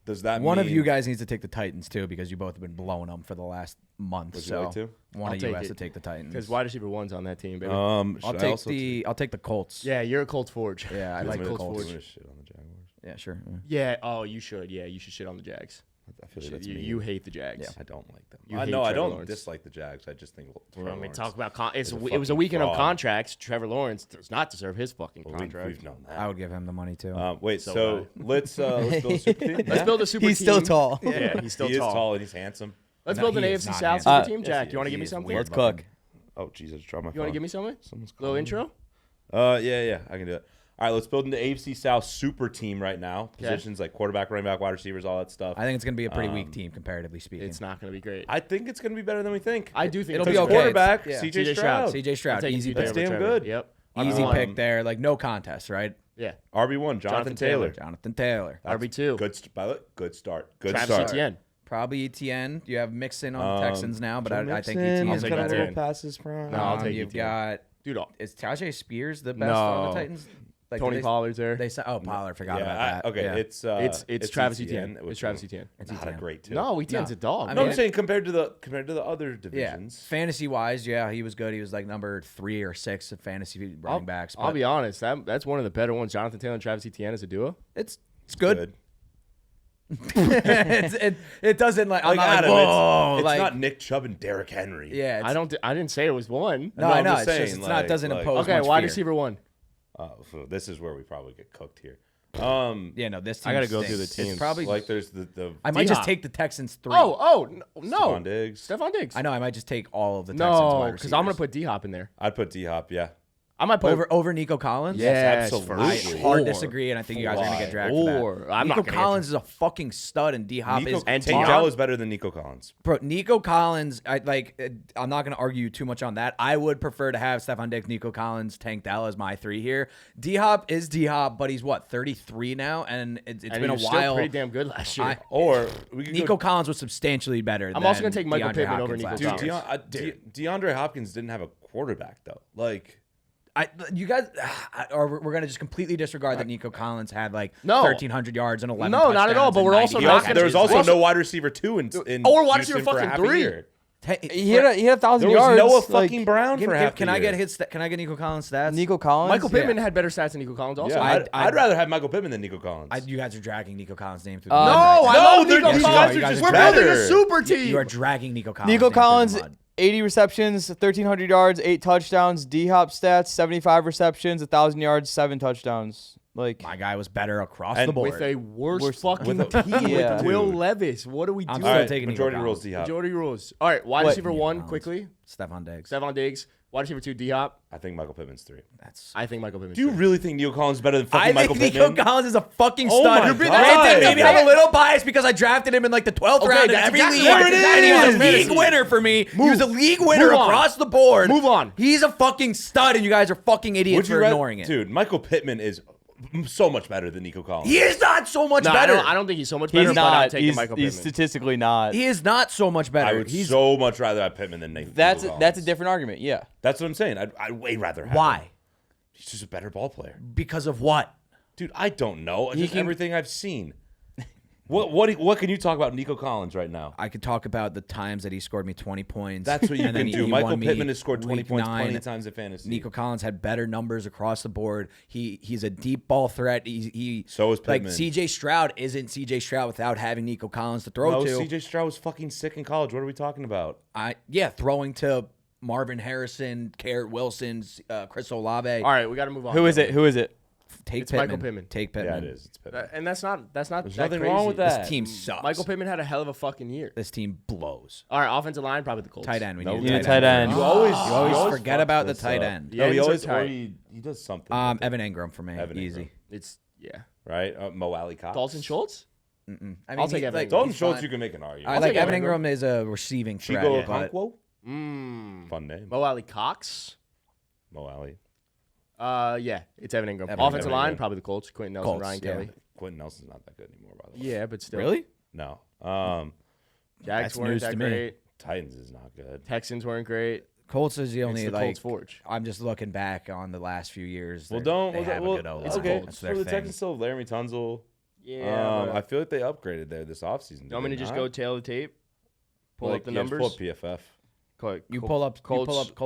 does that One mean of you guys needs to take the Titans too, because you both have been blowing them for the last month. Would you so like to? one I'll of you take has it. to take the Titans. Because wide receiver 1's on that team, baby. I'll take the Colts. Yeah, you're a Colts forge. Yeah, I like the Colts. Shit on the Jaguars. Yeah, sure. Yeah. Oh, you should. Yeah, you should shit on the Jags. I feel like that's You hate the Jags. I don't like them. You I hate know I Trevor don't Lawrence. dislike the Jags. I just think. Well, I mean, talk about He's a it was a fucking weekend of fraud. contracts. Trevor Lawrence does not deserve his fucking Well, contract. we've known that. I would give him the money too. Wait, So so let's build a super team. Let's build a super He's team. still tall. Yeah, he's still He is tall. tall and he's handsome. Let's No, build an he is AFC not South handsome. super team. Yes, Jack, he you want to is. give me He is something? weird. Let's cook. Oh Jesus, drop my phone. You want to give me something? Someone's Little calling. intro? Yeah, I can do it. All right, let's build an AFC South super team right now. Positions like quarterback, running back, wide receivers, all that stuff. I think it's going to be a pretty weak team, comparatively speaking. It's not going to be great. I think it's going to be better than we think. I do think It'll it's be gonna okay. Quarterback, Yeah. CJ Stroud. CJ Stroud, I'll take easy you pick. That's there damn with Trevor. good. Yep. Easy Um, pick there. Like, no contest, right? Yeah. RB1, Jonathan Taylor. Jonathan Taylor. That's RB2. Good start. Good Travis start. Etienne. Probably ETN. You have Mixon on the Texans now, but I think Mixon, ETN's he's take got a better. little Etienne. passes from. No, I'll take You've Etienne. got Dude, is Tajay Spears the best on the No. Titans? Like, Tony Pollard's there. Pollard. Forgot about Yeah, that. okay, Yeah. It's Travis Etienne. Etienne. It's Travis Etienne. It's Not a Etienne. great team. No, Etienne's a dog. I No, mean, I'm saying compared to the other Yeah, divisions. fantasy wise, yeah, he was good. He was like number 3 or 6 of fantasy running backs. I'll but be honest. That's one of the better ones. Jonathan Taylor and Travis Etienne as a duo. it's good. Good. it doesn't like I'm Like not like, Adam, whoa, it's like, not Nick Chubb and Derrick Henry. yeah. It's, I didn't say it was one. no, No, I I'm know. just It's saying, just it's like- not doesn't like- impose Okay, much wide fear. receiver 1. So this is where we probably get cooked here. Yeah, no, this team I gotta go through stinks. the teams. It's probably Like there's the I might just D-Hop. take the Texans 3. Oh no, Stephon Diggs. Stephon Diggs. I know. I might just take all of the Texans No, wide because I'm gonna receivers. put D-Hop in there. I'd put D-Hop, yeah. I might put over Nico Collins. Yes, absolutely. I for hard sure. disagree, and I think you guys are gonna get dragged for Or that. I'm Nico not gonna Collins is a fucking stud, and D Hop is and Tank Deion. Dell is better than Nico Collins. Bro, Nico Collins, I'm not going to argue too much on that. I would prefer to have Stephon Diggs, Nico Collins, Tank Dell as my 3 here. D-Hop is D-Hop, but he's, 33 now? And it's And been he a was still while. pretty damn good last year. Or we could Nico go, Collins was substantially better I'm also than gonna take Michael DeAndre Pittman over Hopkins Nico last dude, year. Collins. DeAndre Hopkins didn't have a quarterback though. Like You guys, or we're gonna just completely disregard that Nico Collins had like No. 1,300 yards and 11. No, not at all, touchdowns but and we're also 90 not yards. gonna- There was also Also- no wide receiver 2 in Or wide Houston receiver for fucking half a 3. year. He had 1,000 There was yards. Noah like, fucking Brown for half Can the I year. get Can I get Nico Collins stats? Nico Collins. Michael Pittman had better stats than Nico Collins also. Yeah, I- I'd rather have Michael Pittman than Nico Collins. You guys are dragging Nico Collins' name through No, the mud I right now. love they're- Nico these Collins. guys are You guys just We're better. building a super team. You are dragging Nico Collins' Nico name through the Collins, mud. 80 receptions, 1,300 yards, 8 touchdowns. D-Hop stats, 75 receptions, 1,000 yards, 7 touchdowns. Like, My guy was better across And the board. with a worse Worse- fucking with a- team Yeah. with Will Dude. Levis. What are we I'm doing? still All right, taking Nico majority Collins. rules, D-Hop. Majority rules. All right, wide What? receiver Nico 1 Collins. quickly. Stephon Diggs. Stephon Diggs. Wide receiver 2 D-Hop. I think Michael Pittman's 3. That's. I think Michael Pittman. Do you really think Nico Collins is better than I fucking Michael think Pittman? Nico Collins is a fucking Oh stud. my You're being- God. Granted, maybe I'm a Okay. little biased because I drafted him in like the 12th Okay, round in that's every exactly league. right. And There it he was a is. league Fantasy. winner for me. He was a league winner Move on. across the board. Move on. He's a fucking stud, and you guys are fucking idiots for ignoring it. Dude, Michael Pittman is so much better than Nico Collins. He is not so much No, better. I don't think he's so much better, he's but I'm not. taking He's, Michael he's Pittman. statistically not. He is not so much better. I would He's so much rather have Pittman than Nico That's Collins. a different argument. Yeah. That's what I'm saying. I'd way rather have him. why? He's just a better ball player. Because of what? Dude, I don't know. Just can- everything I've seen. What can you talk about Nico Collins right now? I could talk about the times that he scored me 20 points. That's what you and then can do. he Michael won me Pittman has scored 20 week points 9. plenty of times in fantasy. Nico Collins had better numbers across the board. He's a deep ball threat. He So is like Pittman. CJ Stroud isn't CJ Stroud without having Nico Collins to throw No, to. CJ Stroud was fucking sick in college. What are we talking about? Throwing to Marvin Harrison, Garrett Wilson, Chris Olave. All right, we got to move on. Who is it? Who is it? Take It's Pittman. Michael Pittman. Take Yeah, Pittman. it is. It's Pittman. And that's not There's that nothing crazy. wrong with that. This team sucks. Michael Pittman had a hell of a fucking year. This team blows. All right, offensive line, probably the Colts. Tight end. We No, need you a need tight end. You always forget fucks about the this tight up. end. Yeah, No, he ends are always tight. he does something. with it, Evan Ingram for me. Evan Easy. Ingram. It's right? Mo Alley Cox. Dalton Schultz. I mean, I'll take Evan Ingram. Dalton he's Schultz, fine. you can make an argument. I like take Evan Evan Ingram is a receiving threat. Chigo but Okonkwo? Mm. Fun name. Mo Alley Cox. Mo Alley. Yeah, it's Evan Ingram. Evan Offensive Ingram. line, probably the Colts. Quentin Nelson, Colts, Ryan yeah. Kelly. Quentin Nelson's not that good anymore, by the way. Yeah, but still. Really? No. Jags That's weren't news that to me. great. Titans is not good. Texans weren't great. Colts is the only the like. Colts forge. I'm just looking back on the last few years. Well, They have a good O-line. okay. That's So their the thing. Texans still have Laramie Tunsil. Yeah. I feel like they upgraded there this offseason. You want me to just go tail the tape? Pull up the numbers? Pull up PFF. You pull up Colts Colts up,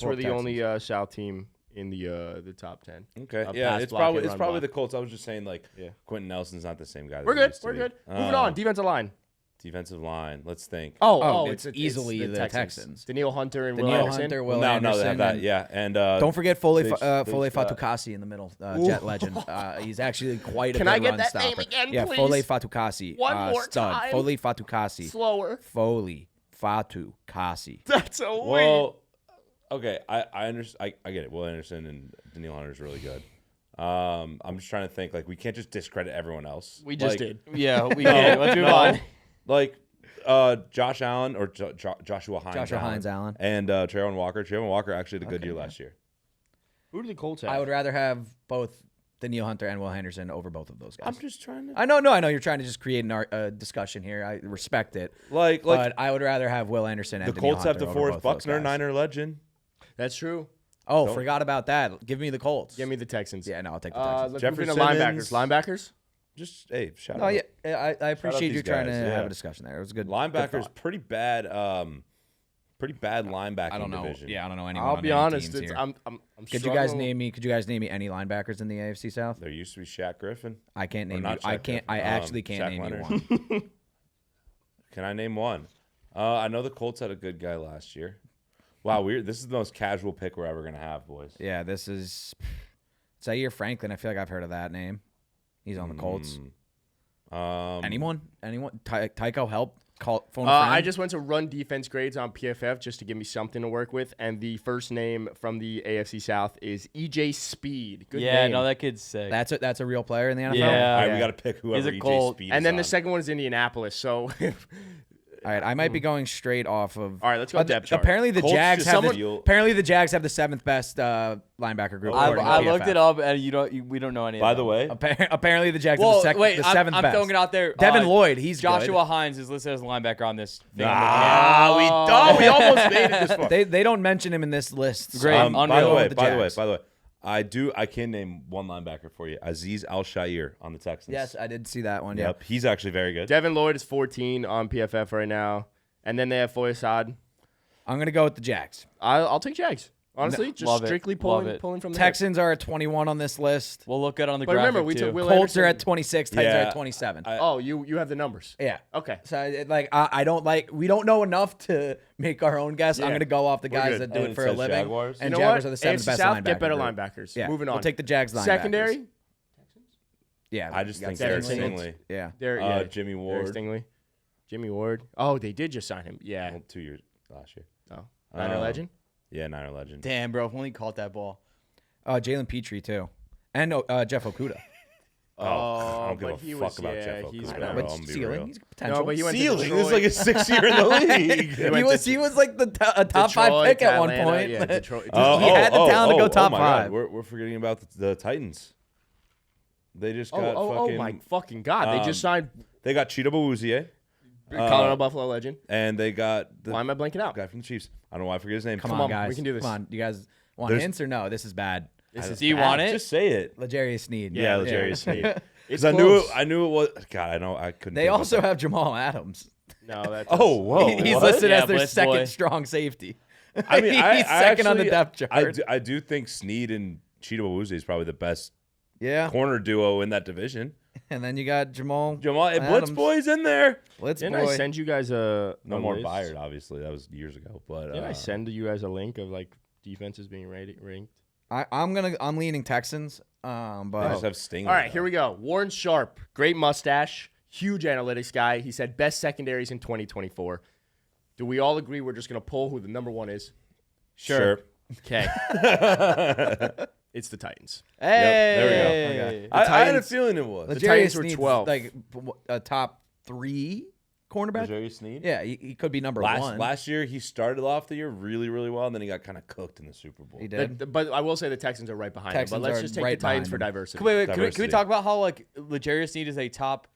were pull the up only Texans. South team in the top 10. Okay. A Yeah, pass it's block probably and it's run probably block. the Colts. I was just saying like Yeah. Quentin Nelson's not the same guy. That We're he good. used to We're be. good. Moving on. Defensive line. Defensive line. Let's think. Oh, It's easily the Texans. Daniil Hunter and Will Daniil Anderson. Hunter, Will no, Anderson. they have that. and Yeah, and Don't forget Foley Big Fatukasi in the middle, Jet legend. He's actually quite a Can good I get run that stopper. name again, yeah, please? Foley Fatukasi. One more stud. time. Foley Fatukasi. Slower. Foley Fatukasi. That's a win. Well, okay, I understand. I get it. Will Anderson and Daniil Hunter is really good. I'm just trying to think. Like, we can't just discredit everyone else. We just Like, did. Yeah, we did. Let's move on. Like, Josh Allen or Joshua Hines. Joshua Hines Allen. And Trayvon Walker. Trayvon Walker actually had a good year last year. Who do the Colts have? I would rather have both Daniil Hunter and Will Henderson over both of those guys. I'm just trying to I know. You're trying to just create a discussion here. I respect it. like But I would rather have Will Anderson and the Daniil Colts have Hunter the over Forrest both those Buckner guys. Niner legend. That's true. Oh, Don't- forgot about that. Give me the Colts. Give me the Texans. Yeah, no, I'll take the Texans. Let's Jeffrey move into Simmons. linebackers. Just shout No, out. yeah, I appreciate these you trying guys, to yeah. have a discussion there. It was a good. Linebackers good thought. pretty bad linebacking I don't know. division. Yeah, I don't know anyone. I'll on be any honest. teams It's, here. I'm Could you guys struggling. name me? Could you guys name me any linebackers in the AFC South? There used to be Shaq Griffin. I can't name you. not I Shaq can't. I Griffin. actually can't Shaq name Leonard. you one. Can I name one? I know the Colts had a good guy last year. Wow, this is the most casual pick we're ever gonna have, boys. Yeah, this is Zaire Franklin. I feel like I've heard of that name. He's on the Colts. Anyone? Tycho help. Phone a friend. I just went to run defense grades on PFF just to give me something to work with, and the first name from the AFC South is EJ Speed. Good Yeah, name. no, that kid's sick. That's a real player in the NFL. Yeah. All right, Yeah. we got to pick whoever a EJ Colt. Speed And is then the on. second one is Indianapolis. So, All right, I might be going straight off of. All right, let's go depth chart. Apparently the Colts Jags just have steal- apparently the Jags have the 7th best linebacker group. according to I PFF. looked it up, and we don't know any. By of the them. way, Apparently the Jags Well, have wait, the 7th I'm best. throwing it out there. Devin Lloyd, he's Joshua Hines is listed as a linebacker on this thing. we almost made it this far. They don't mention him in this list. Great. I'm by the unreal way, with the by the way, Jags. by the way, I can name one linebacker for you. Azeez Al-Shaair on the Texans. Yes, I did see that one. Yep. He's actually very good. Devin Lloyd is 14 on PFF right now. And then they have Foyesad. I'm going to go with the Jags. I'll take Jags. Honestly, just strictly pulling from the Texans are at 21 on this list. We'll look at it on the But graphic remember, we too. took Will Colts are Anderson. at 26. Titans are at 27. You have the numbers. Yeah. Okay. So I don't we don't know enough to make our own guess. I'm going to go off the guys good. that do And it it for a says living. Jaguars. And You know Jaguars what? are the seventh AFC best South, linebacker get better group. linebackers. Yeah. Moving on. We'll take the Jags linebackers. Secondary. Yeah. I just you got think Derek Stingley. Stingley. Yeah. Jimmy Derek Ward. Stingley. Jimmy Ward. Oh, they did just sign him. Yeah. Well, 2 years last year. Oh. Niner legend. Yeah, Niner legend. Damn, bro. If only caught that ball. Jalen Petrie too. And Jeff Okuda. I don't give but a he fuck was, about yeah, Jeff he's Okuda, better. bro. But I'm be ceiling, real. he's potential. No, but he went to Ceiling. This is Detroit. like his 6th year in the league. he was like a top 5 pick at one Atlanta, point. Yeah, Detroit. He had the talent to go top my God. 5. We're forgetting about the Titans. They just got Oh my fucking God. They just signed They got Cheetah Awuzie, Colorado Buffalo legend. and they got the Why am I blanking out? guy from the Chiefs. I don't know why I forget his name. Come on, on, guys. we can do this. Come on. You guys want There's- hints or no? This is bad. Do you want it? Just say it. L'Jarius Sneed. Yeah, L'Jarius Sneed. It's Because I knew it was. God, I know I couldn't. They think of also it. have Jamal Adams. No, that's Oh, whoa. He's what? listed Yeah, as their Blitz second boy. strong safety. I mean, he's I second on the actually- depth chart. I do think Sneed and Cheetah Awuzie is probably the best Yeah. corner duo in that division. And then you got Jamal Blitz Adams. boy's in there. Blitz Didn't boy. I send you guys a No more list? Byard, obviously. That was years ago. But Didn't I send you guys a link of like defenses being ranked? I'm leaning Texans. they But just have Sting. All right, here we go. Warren Sharp, great mustache, huge analytics guy. He said best secondaries in 2024. Do we all agree we're just going to pull who the number one is? Sure. Okay. It's the Titans. Hey. there we go. Okay. I had a Titans- feeling it was. The Titans were Sneed's 12. like a top 3 cornerback. L'Jarius Sneed? Yeah, he could be number 1. Last year, he started off the year really, really well, and then he got kind of cooked in the Super Bowl. He did. But I will say the Texans are right behind him. Texans But let's are just take right the Titans for behind him. diversity. Wait, can we Diversity. talk about how like L'Jarius Sneed is a top?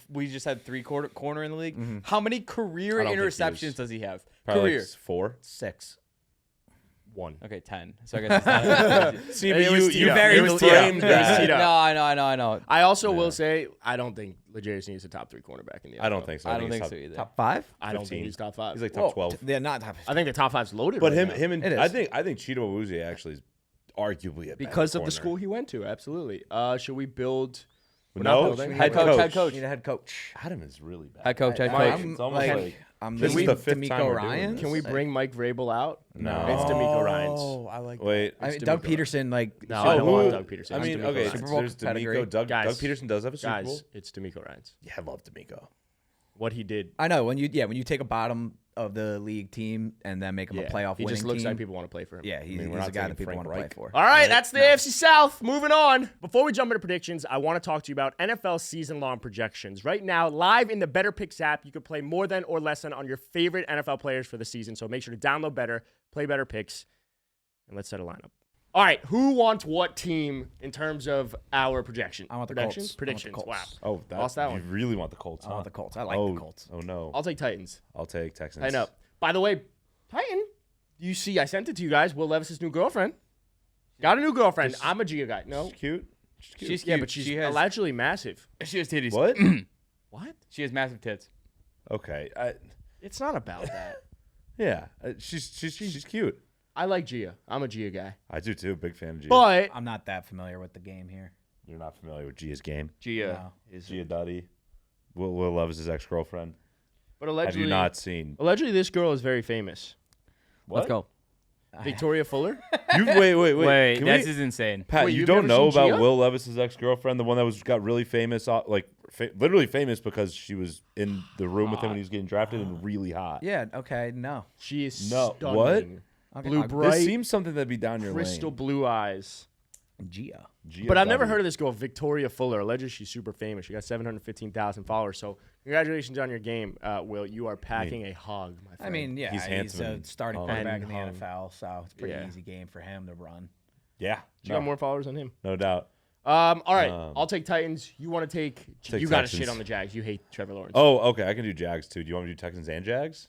We just had 3 corner in the league. Mm-hmm. How many career I don't think he interceptions is. does he have? Probably career. like 4. 6. 1. Okay, 10. So I guess it's not. See, It was teed up. very It was teed up. framed It was that. teed No, I know. I also will say I don't think L'Jarius Sneed is a top 3 cornerback in the NFL. I don't think so. I don't think he's so top- either. Top 5? I don't 15. think he's top 5. He's like top 12. They're not top. I think the top 5's loaded. But right now. him and It I is. think Cheetah Awuzie actually is arguably a better because of corner. the school he went to, absolutely. Should we build? We're No, not building. head Head coach. Need a head coach. Adam is really bad. Head coach. It's almost like I'm this is leaning the 5th D'Amico time we're doing Ryans. this. Can we bring Mike Vrabel out? No. It's D'Amico Ryans. Oh, I like. Wait. I mean, It's Doug D'Amico. Peterson, like No, I don't want who- Doug Peterson. I It's mean, D'Amico okay, Ryans. Super Bowl there's D'Amico. pedigree. Doug Guys. Peterson does have a Super Bowl. Guys, it's D'Amico Ryans. Yeah, I love D'Amico. What he did. I know when you take a bottom of the league team and then make him a playoff He winning just looks team. like people want to play for him. Yeah, he's we're a not guy taking that people Frank want to play Reich. for. All right, that's the AFC South. Moving on. Before we jump into predictions, I want to talk to you about NFL season-long projections. Right now, live in the Better Picks app, you can play more than or less than on your favorite NFL players for the season. So make sure to download Better, play Better Picks, and let's set a lineup. All right, who wants what team in terms of our projection? I want the predictions. Colts. Predictions. I want the Colts. Wow. Oh, Lost that you one. really want the Colts? I Huh? want the Colts. I like the Colts. Oh no. I'll take Titans. I'll take Texans. I know. By the way, Titan, you see, I sent it to you guys. Will Levis's new girlfriend. Got a new girlfriend. I'm a Gia guy. No. She's cute. She's cute. She's Yeah, cute. but she's she has allegedly massive. she has titties. What? What? She has massive tits. Okay. It's not about that. Yeah. She's cute. I like Gia. I'm a Gia guy. I do too. Big fan of Gia. But I'm not that familiar with the game here. You're not familiar with Gia's game. Gia. No. Gia Duddy. Will Levis' his ex-girlfriend. Have allegedly, you not seen? allegedly this girl is very famous. Let's go. Victoria Fuller. You wait. Wait, Can this we- is insane. Pat, Wait, you you've don't never know seen about Gia? Will Levis' ex-girlfriend, the one that got really famous, literally famous because she was in the room with him when he was getting drafted and really hot. Yeah. Okay. No. She is No, stunning. what? Okay, Blue I'll- bright, This seems something that'd be down your crystal lane. blue eyes. Gia. Gia But I've never Duddy. heard of this girl, Victoria Fuller. Allegedly, she's super famous. She got 715,000 followers. So congratulations on your game, Will. You are packing a hog, my friend. I mean, yeah, He's he's handsome a and starting hung. quarterback in the And NFL, so it's a pretty Yeah. easy game for him to run. Yeah, she got more followers than him. no doubt. All right, I'll take Titans. You want to take? Take You got to Texans. shit on the Jags. You hate Trevor Lawrence. Oh, okay. I can do Jags too. Do you want me to do Texans and Jags?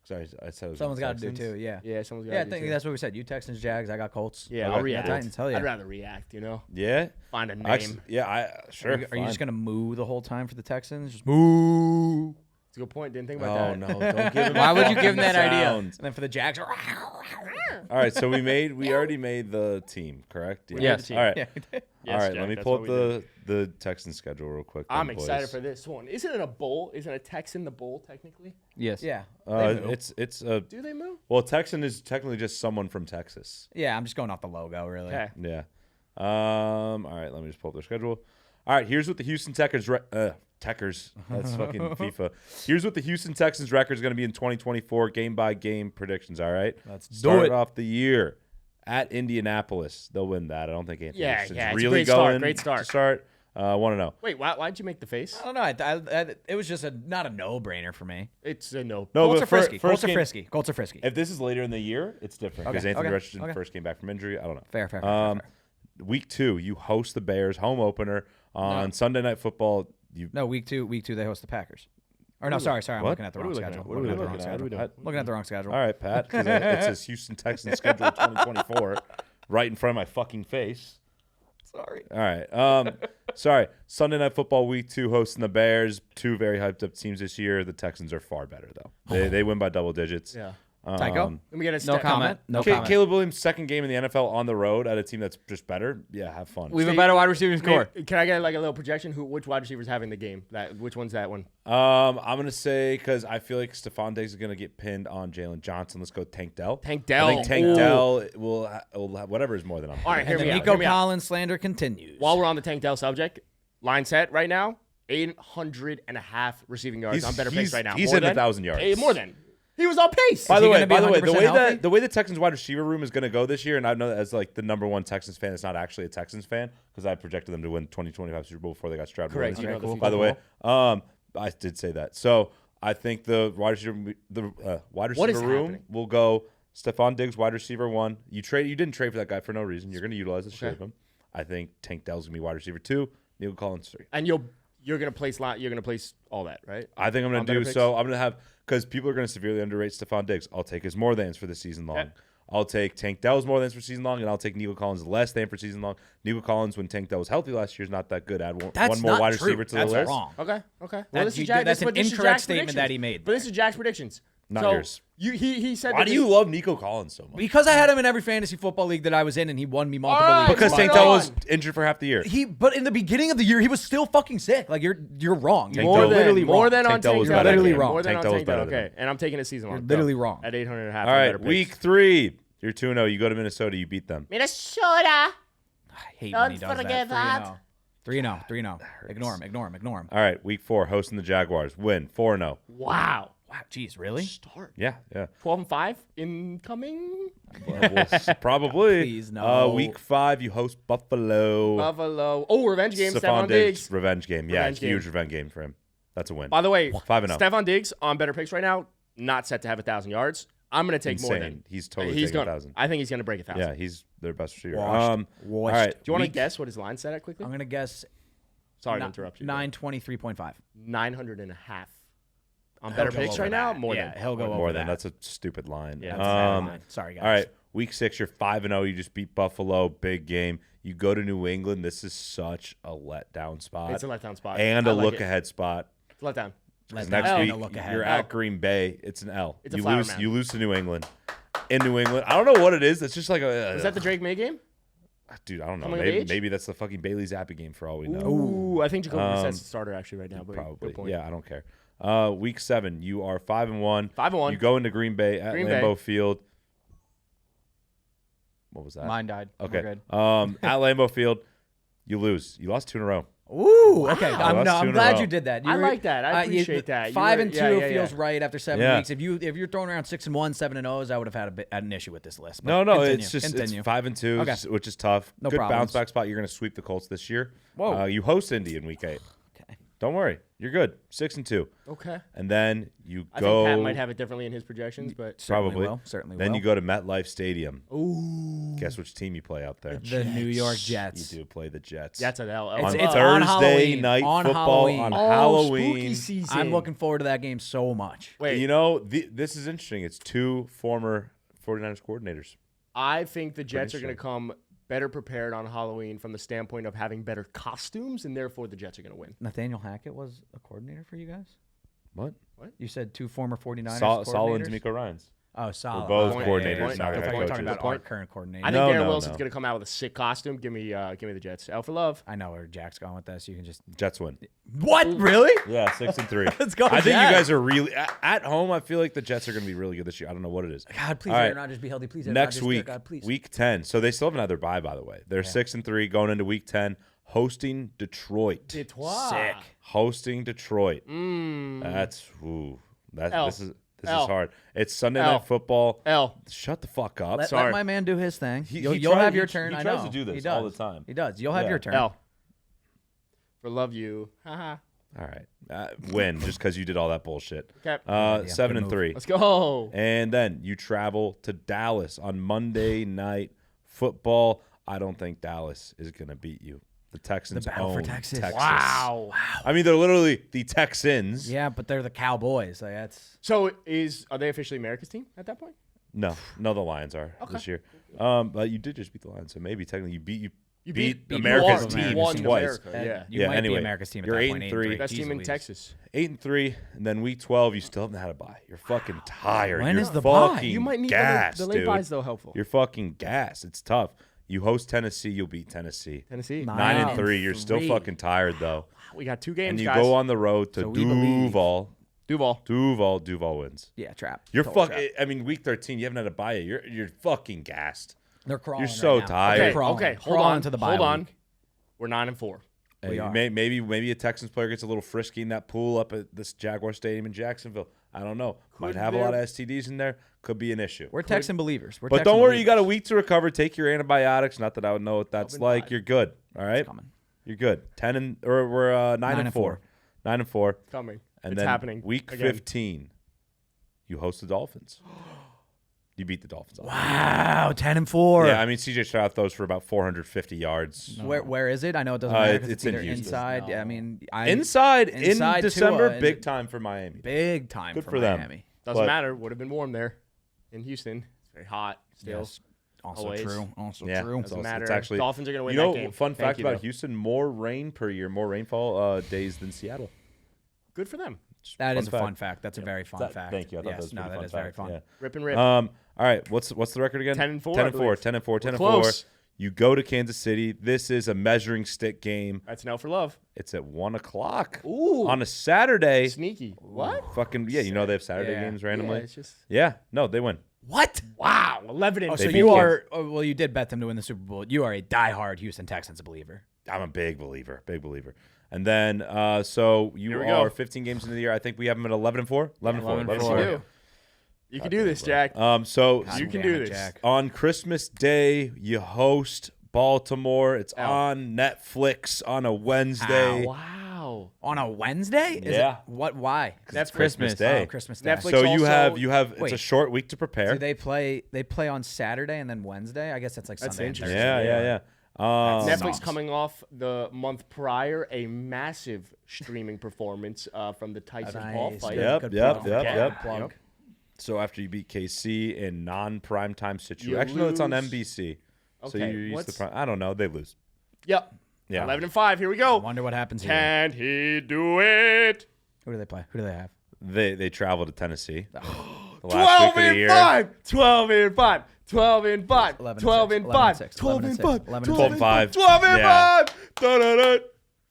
Sorry, I said it was Someone's got to do Texans. too. Yeah. Yeah, someone's got Yeah, I to think do that's what we said. You Texans, Jags. I got Colts. Yeah, Okay. I'll react. Titans. Hell yeah. I'd rather react, Yeah. Find a name. Actually, yeah, sure. Are you fine. just gonna moo the whole time for the Texans? Just moo. It's a good point. Didn't think about Oh that. no! Don't give him. Why would you give him that idea? sound. And then for the Jags. All right, so we already made the team, correct? We made the team. All right. Yeah. Yes, All right. Jack, Let me that's pull what up we the Texans schedule real quick. I'm then, excited boys. for this one. Isn't it a bowl? Isn't a Texan the bowl technically? Yes. Yeah. They moo. It's a Do they move? well, Texan is technically just someone from Texas. Yeah, I'm just going off the logo, really. Okay. Yeah. All right. Let me just pull up their schedule. All right. Here's what the Houston Techers. Techers. That's fucking FIFA. Here's what the Houston Texans record is going to be in 2024 game by game predictions. All right. Let's do Start it. off the year at Indianapolis. They'll win that. I don't think Anthony Yeah, Richardson's yeah, it's a really great start, going great start. to start. Want to know? Wait, why'd you make the face? I don't know. It was just not a no-brainer for me. It's a no. No, Colts but are frisky. Colts are game- frisky. Colts are frisky. If this is later in the year, it's different because Okay, Anthony okay, Richardson okay. first came back from injury. I don't know. Fair. Week 2, you host the Bears home opener on Sunday Night Football. No, week two, they host the Packers. Or no, sorry, I'm What? looking at the wrong schedule. What are we looking at? What are we doing? Looking at the wrong schedule. All right, Pat. 'Cause it says Houston Texans schedule 2024 right in front of my fucking face. Sorry. All right. Sorry. Sunday Night Football Week 2 hosting the Bears. Two very hyped up teams this year. The Texans are far better though. They win by double digits. Yeah. Tycho? Let me get a No step comment. No Ca- comment. Caleb Williams' second game in the NFL on the road at a team that's just better. Yeah, have fun. We have a better wide receiving core. Can I get like a little projection? Which wide receivers having the game? Which one's that one? I'm gonna say because I feel like Stephon Diggs is gonna get pinned on Jalen Johnson. Let's go Tank Dell. Tank Dell. I think Tank Ooh. Dell will have whatever is more than I'm. All right, And hear the me out. Nico hear me out. Collins slander continues. While we're on the Tank Dell subject, line set right now, 800.5 receiving yards on better picks right now. He's More hitting than? 1,000 yards. More than. He was on pace. By he the way, gonna be 100% healthy? the way the Texans wide receiver room is going to go this year, and I know that as like the number one Texans fan, it's not actually a Texans fan because I projected them to win 2025 Super Bowl before they got strapped. Correct. This You year. know the future. By the way, I did say that. So I think the wide receiver room happening? will go Stephon Diggs, wide receiver 1. You didn't trade for that guy for no reason. You're going to utilize the shit of him. I think Tank Dell's going to be wide receiver 2. Nico Collins 3. And you're gonna place all that, right? I think I'm going On to better do picks? so. I'm going to have because people are going to severely underrate Stephon Diggs. I'll take his more thans for the season long. Okay. I'll take Tank Dell's more thans for season long, and I'll take Nico Collins less than for season long. Nico Collins, when Tank Dell was healthy last year, is not that good. Add one more not wide true. receiver to That's the list. wrong. Okay. That's an incorrect statement that he made But this is Jack's predictions. Not so yours. He said. Why that do you love Nico Collins so much? Because I had him in every fantasy football league that I was in, and he won me multiple All right, leagues. Because Right Tank Dell on. was injured for half the year. But in the beginning of the year, he was still fucking sick. Like you're wrong. You're Tank Dell- literally more wrong. than on Tank Dell Tank was Dell. better Literally than him. wrong. More than Tank on Dell was Tank Dell. better than Okay, him. and I'm taking a season long. literally Go. wrong. At 800.5. All right, week 3. You're 2-0. You go to Minnesota. You beat them. Minnesota. I hate when he Don't does forget that. that. 3-0. 3-0. Ignore him. All right, week 4. Hosting the Jaguars. Win 4-0. Wow. Wow, jeez, really? Start. Yeah. 12-5 incoming. Probably. Please, no. Week 5, you host Buffalo. Buffalo. Oh, revenge game. Stephon Stephon Diggs. Revenge game. Yeah, Revenge huge game. revenge game for him. That's a win. By the way, 5-0. Stephon Diggs on better picks right now, not set to have 1,000 yards. I'm going to take more Insane. than. He's totally he's taking gonna, 1,000. I think he's going to break 1,000. Yeah, he's their best receiver. Washed. All right. Do you want to week- guess what his line set at quickly? I'm going to guess Sorry to interrupt you. 923.5. 900.5. On better go picks over right now, that. more Yeah, than. he'll go More over than. that. That's a stupid line. Yeah, That's a bad line. Sorry, guys. All right. Week 6, you're 5-0. You just beat Buffalo. Big game. You go to New England. This is such a letdown spot. It's a letdown spot. and I a like look it. ahead spot. Letdown. Letdown. Next L. week, No look ahead. you're L. at Green Bay. It's an L. It's a you flower lose. mound. You lose to New England. In New England, I don't know what it is. It's just like a. Was that the Drake May game? Dude, I don't know. Coming of Maybe, age? maybe that's the fucking Bailey Zappi game for all we know. Ooh, I think Jacoby Brissett's the starter actually right now. But Probably. Good point. Yeah, I don't care. Week 7, you are 5-1. 5-1. You go into Green Bay at Green Bay. Lambeau Field. What was that? Mine died. We're Okay. good. At Lambeau Field, you lose. You lost 2 in a row. Ooh, okay. That's I'm 2 in a glad row. you did that. I like that. I appreciate that. You 5 were- and 2 yeah, yeah, feels yeah. right after 7 Yeah. weeks. If you're throwing around 6-1, 7-0s, I would have had an issue with this list. But No, continue, it's just continue. it's 5-2, Okay. which is tough. No Good problems. bounce back spot. You're going to sweep the Colts this year. Whoa. You host Indy in week 8. Okay. Don't worry. You're good. 6-2. Okay. And then you I go. think Pat might have it differently in his projections, but Probably. Certainly Then will. you go to MetLife Stadium. ooh, Guess which team you play out there? the New York Jets. You do play the Jets. that's an L. on It's Thursday on Halloween. night On football Halloween. on Oh, Halloween. spooky season. I'm looking forward to that game so much. Wait, You know, this is interesting. It's two former 49ers coordinators. I think the Jets are Pretty going to come better prepared on Halloween from the standpoint of having better costumes, and therefore the Jets are going to win. Nathaniel Hackett was a coordinator for you guys? What? You said 2 former 49ers Saul and coordinators? D'Amico Ryans. Oh, Solid. both Point, coordinators, point, not I head thought you were talking coaches. about our current coordinator. I think No, Garrett no, Wilson's no. going to come out with a sick costume. Give me the Jets. L for love. I know where Jack's going with this. You can just Jets win. what? Really? Yeah, 6-3. Let's go. I think Jags. you guys are really at home. I feel like the Jets are going to be really good this year. I don't know what it is. God, please, All right. Aaron Rodgers be healthy. Please, Aaron Next Rodgers, week, God, please. week 10. So they still haven't had their bye, by the way. They're 6-3 going into week 10, hosting Detroit. Sick. Hosting Detroit. Mm. That's L. this is L. hard. It's Sunday L. night football. L. Shut the fuck up. Let Sorry. my man do his thing. He You'll tries- have your he- turn. he I tries know. to do this He does. all the time. He does. You'll have Yeah. your turn. L. For love you. Haha. All right. Win just because you did all that bullshit. Okay. 7-3. Let's go. And then you travel to Dallas on Monday night football. I don't think Dallas is going to beat you. The Texans The battle for own Texas. Wow. I mean, they're literally the Texans. Yeah, but they're the Cowboys. Like that's So are they officially America's team at that point? No, the Lions are this year. But you did just beat the Lions, so maybe technically you beat America's won. team You won twice. America, yeah. you Yeah, might anyway, be America's team at you're that 8-3. point. Best team in Easily. Texas. 8-3, and then week 12, you still haven't had a bye. You're fucking tired. When You're is the bye? fucking You might need gassed, the late dude. buys, though, helpful. You're fucking gassed. It's tough. You host Tennessee, you'll beat Tennessee. Tennessee. 9-3. You're still 9-3. fucking tired though. We got 2 games, And you guys. go on the road to So we believe. Duval. Duval. Duval wins. Yeah, trap. You're Total fucking. trap. I mean, week 13, you haven't had a bye yet. You're fucking gassed. They're crawling. You're so right now. tired. They're Okay, crawling. okay. Hold Crawling on. to the bye Hold on. week. We're 9-4. Hey, are. maybe a Texans player gets a little frisky in that pool up at this Jaguar Stadium in Jacksonville. I don't know. Might have a lot of STDs in there. Could be an issue. We're Texan believers. But don't worry, you got a week to recover. Take your antibiotics. Not that I would know what that's like. You're good. All right. coming. You're good. We're 9-4. 9-4. Coming. And It's then happening. week again. 15, you host the Dolphins. You beat the Dolphins. Wow, 10-4. Yeah, I mean, CJ Stroud throws for about 450 yards. Where is it? I know it doesn't matter. 'cause it's in either Houston. inside. Yeah, I mean, Inside in Inside December, Tua and- big time for Miami. big time Good for for them. Miami. Doesn't but- matter. Would have been warm there in Houston. It's very hot still. Yes. Also Always. true. Also Yeah, true. it's Doesn't also- matter. it's actually Dolphins are going to win you know, that game. fun Thank fact you, about though. Houston: more rain per year, more rainfall days than Seattle. Good for them. That Fun is a fact. fun fact. That's a very fun fact. Thank you. I thought yes, that was a no, pretty that fun is very fact. fun. Yeah. Rip and rip. All right. What's the record again? 10-4, 10-4. I 10-4. 10-4. Close. You go to Kansas City. This is a measuring stick game. That's an L for love. It's at 1:00. Ooh. On a Saturday. Sneaky. What? Fucking yeah. You know they have Saturday Yeah. games randomly. Yeah, it's just Yeah. No, they win. What? wow. 11 and Oh, so beat you Kansas. are? Oh, well, you did bet them to win the Super Bowl. You are a diehard Houston Texans believer. I'm a big believer. And then, so you Here we are go. 15 games into the year. I think we have them at 11-4. 11-4. 11-4. You do. You can do this, Jack. So You God can damn do it, this. Jack. on Christmas Day, you host Baltimore. It's Ow. on Netflix on a Wednesday. Wow. On a Wednesday? Is Yeah. It, what? Why? It's Christmas Day. Oh, Christmas Day. Netflix So you also- have it's a Wait. short week to prepare. Do they play? They play on Saturday and then Wednesday. I guess that's like That's Sunday. and interesting. Thursday. yeah. Netflix sucks. coming off the month prior, a massive streaming performance from the Tyson Hall Nice. fight. Yep, Good yep, plug. yep, Yeah, yep. plug. So after you beat KC in non-primetime situation, You actually no, it's on lose. NBC. So Okay, you're used to what's- prime. I don't know. They lose. Yep. Yeah. 11-5. Here we go. Wonder what happens here. Can he do it? Who do they play? Who do they have? They travel to Tennessee. The last 12 week of the and year. 5. 12 and 5. 12 and 5. 11 and 12 6, and 11 and 5. 6, 12 and 5. 11 and 12 and 5. 12 and Yeah. 5. Da-da-da.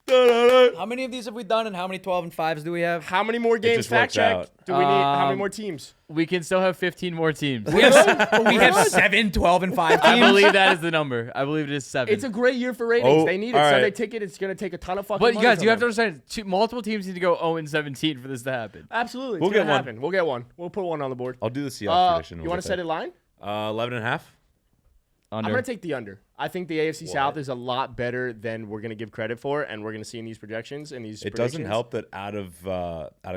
Da-da-da. How many of these have we done, and how many 12 and 5s do we have? How many more games? just Fact worked check. out. Do we need? How many more teams? We can still have 15 more teams. We have 7 12 and 5 I teams. believe that is the number. I believe it is 7. It's a great year for ratings. Oh, They need it. all right. Sunday ticket. It's going to take a ton of fucking but money guys, from you have to them. understand, multiple teams need to go 0-17 for this to happen. Absolutely. We'll It's gonna get one. happen. We'll get one. We'll put one on the board. I'll do the Seahawks prediction. You want to set a line? 11.5? I'm going to take the under. I think the AFC South is a lot better than we're going to give credit for, and we're going to see in these projections and these. It doesn't help that out of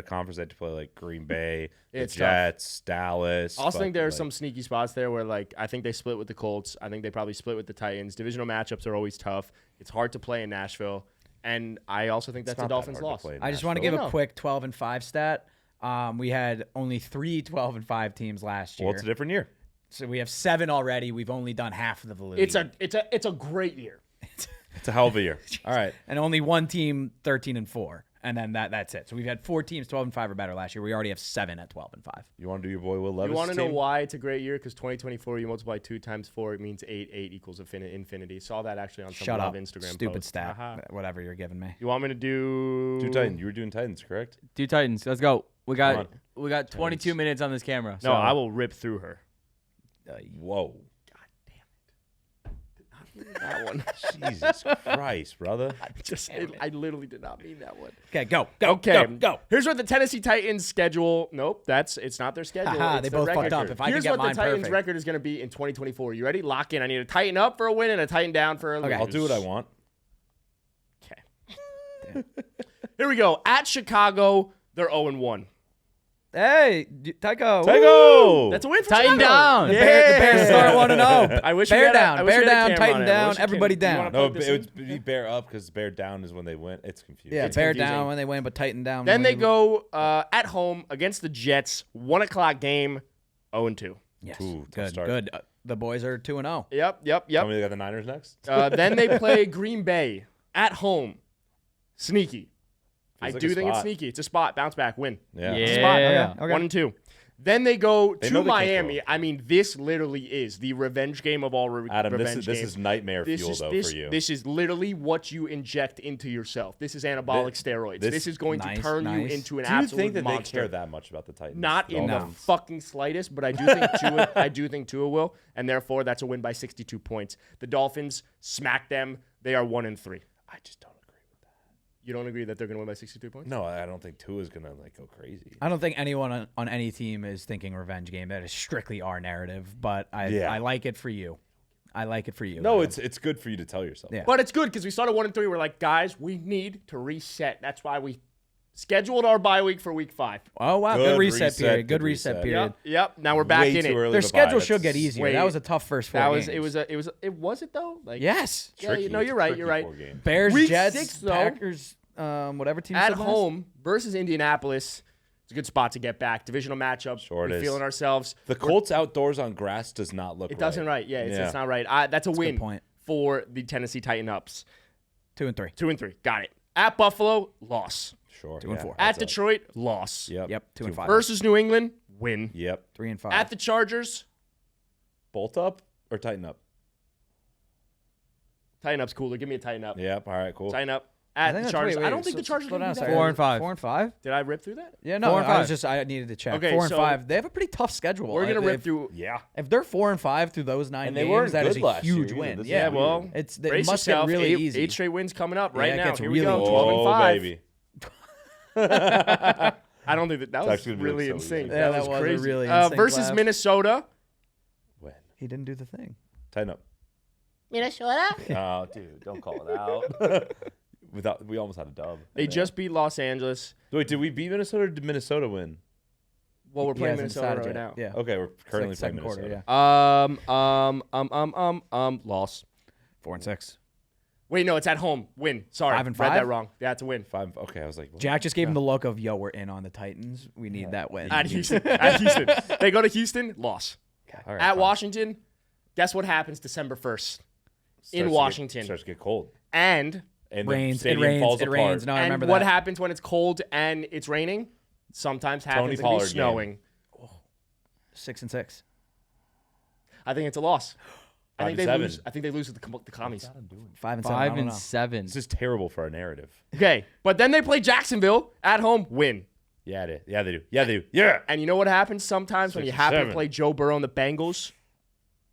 conference they have to play like Green Bay, the Jets, Dallas. I also think there are some sneaky spots there where like I think they split with the Colts. I think they probably split with the Titans. Divisional matchups are always tough. It's hard to play in Nashville, and I also think that's a Dolphins loss. I just want to give a quick 12-5 stat. We had only 3 12-5 teams last year. Well, it's a different year. So we have 7 already. We've only done half of the validity. It's a great year. It's a hell of a year. All right. And only one team 13-4. And then that's it. So we've had 4 teams 12-5 or better last year. We already have 7 at 12-5. You want to do your boy Will Levis? You want to know why it's a great year? Because 2024, you multiply 2 times 4, it means 8. 8 equals infinity. Saw that actually on some Instagram Stupid post. stat. Whatever you're giving me. You want me to do Titans? You were doing Titans, correct? Do Titans. Let's go. We got 22 minutes on this camera. No, I will rip through her. Whoa. God damn it. That one. Jesus Christ, brother. I literally did not mean that one. Okay, go. Go. Here's what the Tennessee Titans schedule. Nope, it's not their schedule. They both fucked up. If I Here's can get what mine the Titans perfect. record is going to be in 2024. You ready? Lock in. I need a tighten up for a win and a tighten down for a lose. I'll do what I want. Okay. Here we go. At Chicago, they're 0-1. Hey, Tycho. That's a win for Tighten Chicago. down. The Bears start 1-0. I wish Bear we had down, I wish bear we had a down, camera Tighten on it. I down, wish we everybody could- you down. wanna No, plug this it in? would be bear up because bear down is when they win. It's confusing. Yeah, It's bear confusing. down when they win, but Tighten down. Then when they go at home against the Jets, 1 o'clock game, 0-2. Yes, Ooh, tough good, start. good. The boys are 2-0. Yep. Tell me they got the Niners next. Then they play Green Bay at home. Sneaky. Feels I like do a think it's spot. sneaky. It's a spot. Bounce back. Win. Yeah. Yeah. Spot. Okay. 1-2. Then they go They to know they can't Miami. go. I mean, this literally is the revenge game of all Adam, revenge this games. is nightmare fuel though for you. This is literally what you inject into yourself. This is anabolic steroids. This is going to turn you into an Do you absolute think that monster. they care that much about the Titans? Not in the Dolphins? fucking slightest, but I do think Tua. I do think Tua will, and therefore that's a win by 62 points. The Dolphins smack them. They are 1-3. I just don't agree with that. You don't agree that they're going to win by 62 points? No, I don't think Tua's gonna go crazy. I don't think anyone on any team is thinking revenge game. That is strictly our narrative, but I like it for you. I like it for you. No, Adam. it's good for you to tell yourself. Yeah. But it's good because we started 1-3. We're like, guys, we need to reset. That's why we scheduled our bye week for week 5. Oh wow, Good good reset reset, period. good Good reset reset. period. Yep. Now we're back Way in too it. early Their to schedule buy. should get That's- easier. Wait. That was a tough first 4 games. It was it though? Like Yes. Yeah, Tricky. no, It's you're a right. tricky You're right. 4 game. Bears, Week Jets, 6, though, Packers, whatever team At said last. home versus Indianapolis. It's a good spot to get back. Divisional matchup. Sure it We're is. feeling ourselves. The Colts outdoors on grass does not look. It doesn't right. Yeah, it's not right. That's a win point. for the Tennessee Titan Ups. 2-3. 2-3. Got it. At Buffalo, loss. Sure. 2-4. At Detroit, loss. Yep. 2-5. Versus New England, win. Yep. 3-5. At the Chargers, Bolt up or tighten up. Titan Up's cooler. Give me a Titan Up. Yep. All right. Cool. Titan Up. I At think the that's- Chargers. wait, I don't think the Chargers slow are going down. to be Sorry. that 4-5. 4-5. Did I rip through that? Yeah, no. 4 and I was 5. just I needed to check. Okay, 4 and so 5. They have a pretty tough schedule. We're going to rip through. Yeah. If they're 4 and 5 through those 9 And they games, weren't that is good a last year huge either. win. This is Yeah, weird. well, it brace must get yourself. really eight, easy. 8 straight wins coming up right Yeah, it now. gets Here really we go. easy. 12 and Oh 5. baby. I don't think that It's was actually gonna be really so insane. easy. Yeah, that was a crazy. really insane Versus clap. Minnesota. When? He didn't do the thing. Tighten up. Minnesota. Oh, dude, don't call it out. We almost had a dub. They just beat Los Angeles. Wait, did we beat Minnesota or did Minnesota win? Well, we're He playing hasn't Minnesota decided right yet. now. Yeah. Okay, we're currently playing second quarter. Minnesota. Yeah. Loss. 4 and 6. Wait, no, it's at home. Win. Sorry, 5 and read 5? that wrong. Yeah, it's a win. 5. Okay, I was like, what? Jack just gave him the look of, yo, we're in on the Titans. We need that win. At Houston. At Houston. They go to Houston. Loss. All right, At fine. Washington. Guess what happens December 1st? Starts in to Washington. starts to get cold. And And Rains. the It stadium rains. falls It apart. rains. No, I remember what that. happens when it's cold and it's raining? Sometimes happens to be Pollard snowing. 6 and 6. I think it's a loss. I 5 think and they 7. lose. I think they lose with the commies. 5 and 7. 5 I don't and know. 7. This is terrible for our narrative. Okay, but then they play Jacksonville at home, win. Yeah, they do. Yeah, they do. Yeah, they do. Yeah. And you know what happens sometimes when 6 you and happen 7. to play Joe Burrow and the Bengals?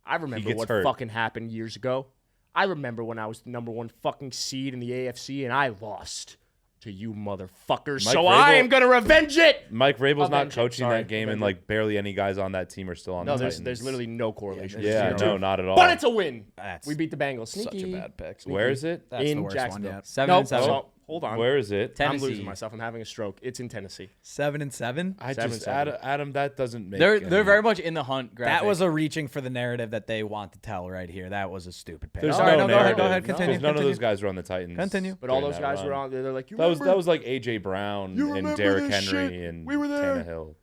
I remember gets what hurt. fucking happened years ago. I remember when I was the number 1 fucking seed in the AFC and I lost. to you motherfuckers. Mike So Vrabel- I am going to revenge it. Mike Vrabel's not Avenge it. coaching Sorry, that game, and avenge like barely any guys on that team are still on No, the there's Titans. literally no correlation. Yeah, Zero. no, not at all. But it's a win. That's We beat the Bengals. such Sneaky. a bad pick. Where is it? That's the in worst Jacksonville. one yet. 7-7. So, hold on. Where is it? I'm Tennessee. losing myself. I'm having a stroke. It's in Tennessee. 7-7. I 7-7. Adam, that doesn't make. They're any- very much in the hunt. That was a reaching for the narrative that they want to tell right here. That was a stupid pick. There's Sorry, no go ahead. narrative. Go ahead. No. Continue. Because none of continue. those guys were on the Titans. Continue. But all during those that guys were run. on. They're like, That was like AJ Brown and remember Derrick this Henry shit? and We were there. Tannehill.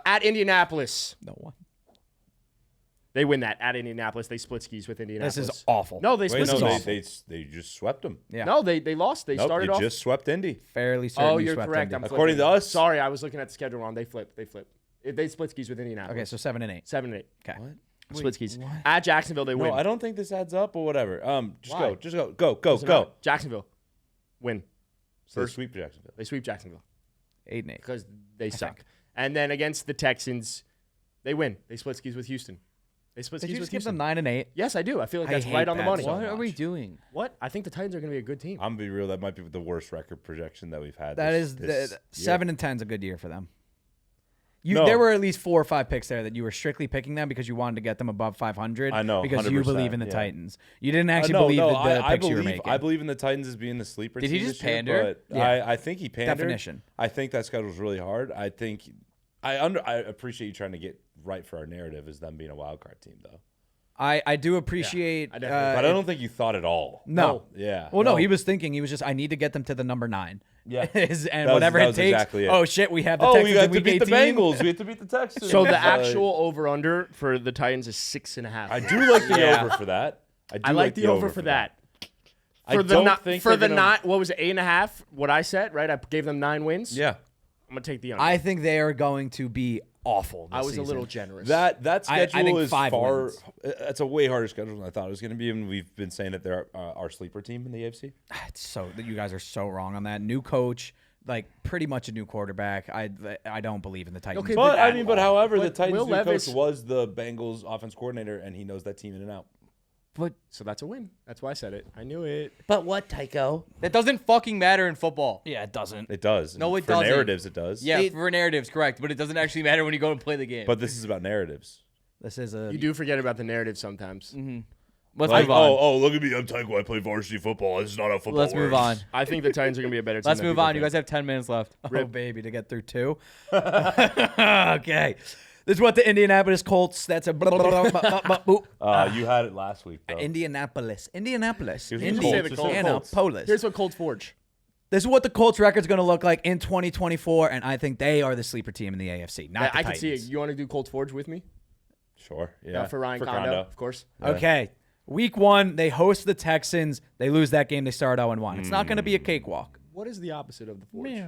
At Indianapolis. No one. They win that at Indianapolis. They split skis with Indianapolis. This is awful. No, they Wait, split no, skis. they just swept them. Yeah. No, they lost. They Nope, started you off. just swept Indy. Fairly certain. Oh, you you're swept correct. Indy. I'm According flipping. to us. Sorry, I was looking at the schedule wrong. They flipped. They split skis with Indianapolis. Okay, so 7-8. 7-8. Okay. Split skis. At Jacksonville, they No, win. I don't think this adds up or whatever. Just Why? go. Just go. Go. Go. Doesn't Go. matter. Jacksonville win. So they First- sweep Jacksonville. They sweep Jacksonville 8-8. because they suck. think. And then against the Texans, they win. They split skis with Houston. They split Did skis you with just give Houston. them 9-8? Yes, I do. I feel like I that's hate right on the that money. so What are we much. doing? What? I think the Titans are going to be a good team. I'm gonna be real. That might be the worst record projection that we've had. That this, is this the year. 7-10 is a good year for them. No. There were at least 4 or 5 picks there that you were strictly picking them because you wanted to get them above 500. I know, because you 100%, believe in the yeah. Titans. You didn't actually No, believe no, the I picks you were believe making. I believe in the Titans as being the sleeper. Did he team just this year, pander? but Yeah. I think he pandered. Definition. I think that schedule's really hard. I think I appreciate you trying to get right for our narrative as them being a wild card team, though. I do appreciate. I definitely- But I don't think you thought at all. No. Yeah. Well, no, he was thinking. He was just, I need to get them to the number 9. Yeah. And was- whatever that it was takes. exactly it. Oh, shit, we have the Oh, Texans we got in to week beat 18. the Bengals. We have to beat the Texans. So the actual over/under for the Titans is 6.5. I do like the Yeah. over for that. I like the over for that. I For the don't not, think for they're the gonna- not, what was it, 8.5? What I said, right? I gave them 9 wins. Yeah. I'm gonna take the under. I think they are going to be awful this I was season. a little generous. That I schedule think is 5 far. wins. It's a way harder schedule than I thought it was going to be, and we've been saying that they're our sleeper team in the AFC. It's so you guys are so wrong on that. New coach, like pretty much a new quarterback. I don't believe in the Titans. Okay, But but however, the but Titans' Will new Levis- coach was the Bengals' offense coordinator, and he knows that team in and out. so that's a win. That's why I said it. I knew it. But what, Tycho? That doesn't fucking matter in football. Yeah, it doesn't. It does. No, it for doesn't. narratives, it does. Yeah, for narratives, correct. But it doesn't actually matter when you go and play the game. But this is about narratives. This is a You do forget about the narrative sometimes. let's Like, move on. oh, look at me. I'm Tycho. I play varsity football. This is not how football Let's move works. on. I think the Titans are gonna be a better team. Let's than move people on. You think. guys have 10 minutes left. oh baby to get through 2. Okay, this is what the Indianapolis Colts. That's a You had it last week, though. Indianapolis. Here's the Colts. Say the Colts. Indianapolis. Here's what Colts forge. This is what the Colts record's going to look like in 2024, and I think they are the sleeper team in the AFC. Not the I can see it. Titans. You want to do Colts forge with me? Sure. Yeah. For Ryan Condo, of course. Okay. Week 1, they host the Texans. They lose that game. They start 0-1. It's not going to be a cakewalk. What is the opposite of the forge? I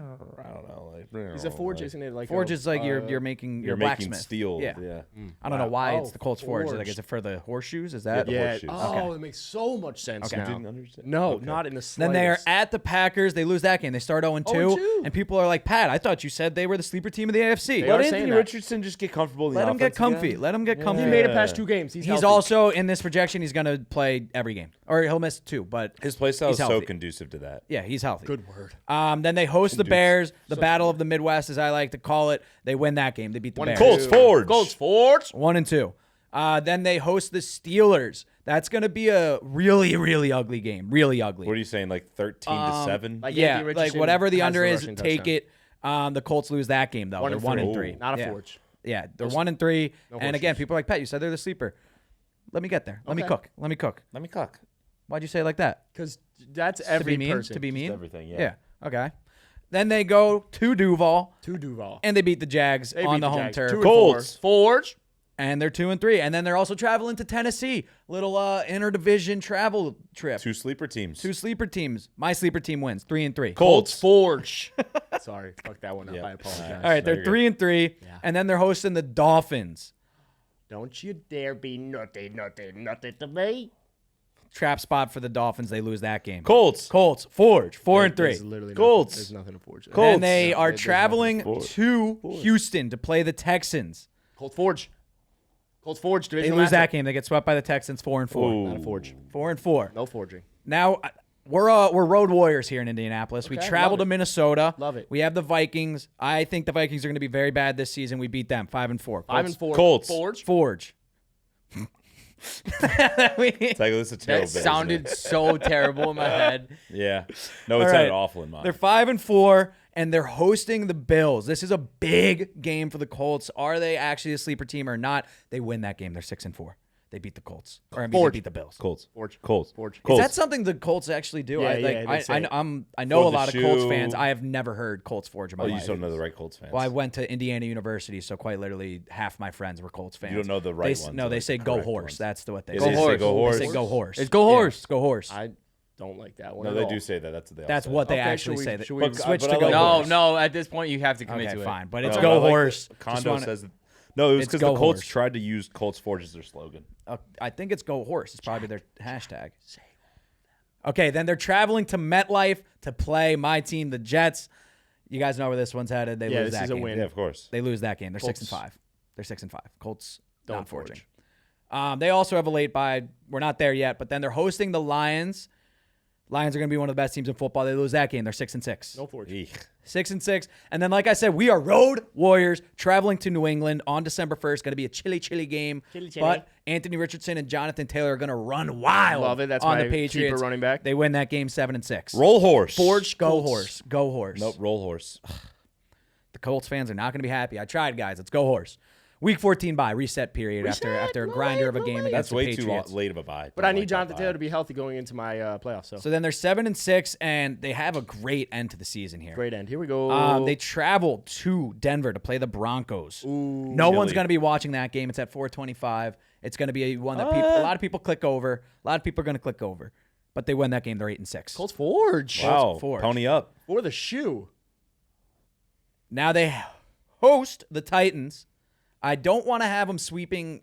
don't know. Is a forge, isn't it? Like Forge a, is like you're making You're your making blacksmith. steel. Yeah. Yeah. I don't know why it's the Colts forge. forge. Like, is it for the horseshoes? Is that? the Yeah. horseshoes. Oh, it makes so much sense Okay. now. Didn't understand. No, Okay. not in the slightest. Then they are at the Packers. They lose that game. They start 0-2. 0-2. And people are like, Pat, I thought you said they were the sleeper team of the AFC. They Let are saying Anthony that. Richardson just get comfortable in the Let him get offense comfy. again? Let him get comfy. He made it past 2 games. He's He's healthy. also, in this projection, he's going to play every game. Or he'll miss 2, but His play style he's is so healthy. conducive to that. Yeah, he's healthy. Good word. Then they host the Bears, the battle of the Midwest, as I like to call it. They win that game. They beat the Bears. Colts forge. Colts forge. 1-2. Then they host the Steelers. That's going to be a really, really ugly game. Really ugly. What are you saying? Like 13-7? Like Yeah, Anthony like Richardson whatever the has under is, rushing take touchdown. it. The Colts lose that game, though. They're 1-3. Not a Yeah. forge. Yeah, they're 1-3. no And again, horseshoes. people are like, Pat, you said they're the sleeper. Let me get there. Let me Okay. cook. Let me cook. Let me cook. Why'd you say it like that? Because that's To every be mean? person. To be mean? Everything, Yeah. Okay. Then they go to Duval, To Duval. and they beat the Jags They on beat the home Jags. turf. 2-4. Colts. Forge. And they're 2-3. And then they're also traveling to Tennessee. Little interdivision travel trip. 2 sleeper teams. 2 sleeper teams. My sleeper team wins. 3-3. Colts forge. Sorry, fuck that one up. Yeah. I apologize. All right, they're There you go. 3-3. And then they're hosting the Dolphins. Don't you dare be nutty to me. Trap spot for the Dolphins. They lose that game. Colts. Colts. Forge. 4-3. There's literally Colts. Nothing, there's nothing to forge. Colts. And they are There's traveling nothing. to Houston to play the Texans. Colts forge. Colts forge. They Divisional lose that matchup. game. They get swept by the Texans 4-4. Ooh. Not a forge. 4-4. No forging. Now, We're road warriors here in Indianapolis. We Okay, travel love to it. Minnesota. Love it. We have the Vikings. I think the Vikings are going to be very bad this season. We beat them 5-4. 5-4. Colts. Forge. It's like, this is a terrible That bit, isn't sounded it? so terrible in my head. Yeah. No, it All sounded right. awful in mine. They're 5-4, and they're hosting the Bills. This is a big game for the Colts. Are they actually a sleeper team or not? They win that game. They're 6-4. They beat the Colts. Or I mean, they Forge. beat the Bills. Colts. Forge. Colts. Forge. Colts. Is that something the Colts actually do? Yeah, I, yeah, they say it. I know For a the lot of Colts shoe. fans. I have never heard Colts Forge in my Oh, you life. just don't know the right Colts fans. Well, I went to Indiana University, so quite literally half my friends were Colts fans. You don't know the right They ones, No, they like say the go correct horse. ones. That's what they Yeah, say. they Go say horse. go horse. They say go horse. It's go Yeah, horse. go horse. I don't like that one. No, at they all. do say that. That's what they all That's say. what they Okay, actually should we- say. should we- But- Switch but to I go like No, horse. no. At this point, you have to commit Okay, to it. fine, but No, it's but go I like horse. that Condo Just wanna- says that. No, it was It's because go the Colts horse. tried to use Colts Forge as their slogan. I think it's go horse. It's probably their hashtag. Okay, then they're traveling to MetLife to play my team, the Jets. You guys know where this one's headed. They Yeah, lose this that is a game. win. Yeah, of course. They lose that game. They're Colts. 6-5. They're 6-5. Colts Don't not forging. forge. They also have a late bye. We're not there yet, but then they're hosting the Lions. Lions are going to be one of the best teams in football. They lose that game. They're 6-6. No Forge. Eek. 6-6. And then, like I said, we are road warriors traveling to New England on December 1st. Going to be a chilly game. Chilly. But Anthony Richardson and Jonathan Taylor are going to run wild. Love it. That's on my the Patriots. keeper running back. They win that game 7-6. Roll horse. Forge. Go Colts. horse. Go horse. Nope, roll horse. The Colts fans are not going to be happy. I tried, guys. Let's go horse. Week 14 bye, reset period after a grinder of a game against That's the way too Patriots. late of a bye. But I need Jonathan Taylor to be healthy going into my playoffs. So So then they're 7-6, and they have a great end to the season here. great end. Here we go. They travel to Denver to play the Broncos. Ooh. No one's Chilly. going to be watching that game. It's at 4:25. It's going to be one that a lot of people click over. A lot of people are going to click over. But they win that game. They're 8-6. Colts Forge. Wow, Forge. pony up. For the shoe. Now they host the Titans. I don't want to have them sweeping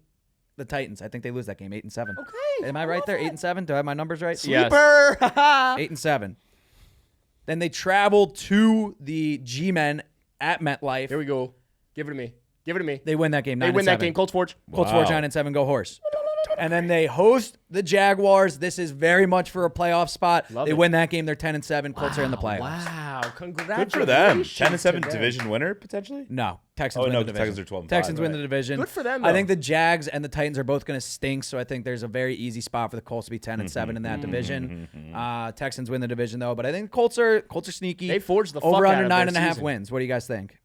the Titans. I think they lose that game 8-7. Okay. Am I right there? 8-7. Do I have my numbers right? Yes. Sleeper. 8-7. Then they travel to the G-Men at MetLife. Here we go. Give it to me. Give it to me. They win that game. 9-7. They win that game. Colts Forge. Colts Wow. 4-9-7. Go horse. And then they host the Jaguars. This is very much for a playoff spot. Love they it. win that game. They're 10-7. Colts are in the playoffs. Wow. Congratulations. Good for them. 10-7 to them. division winner potentially. No, Texans Oh, win no, the division. Texans are 12-5, Texans win right. the division. Good for them, I though. think the Jags and the Titans are both going to stink, so I think there's a very easy spot for the Colts to be 10-7 in that division. Texans win the division though, but I think Colts are sneaky. They forged the fuck over out under of their 9.5 season. wins. What do you guys think?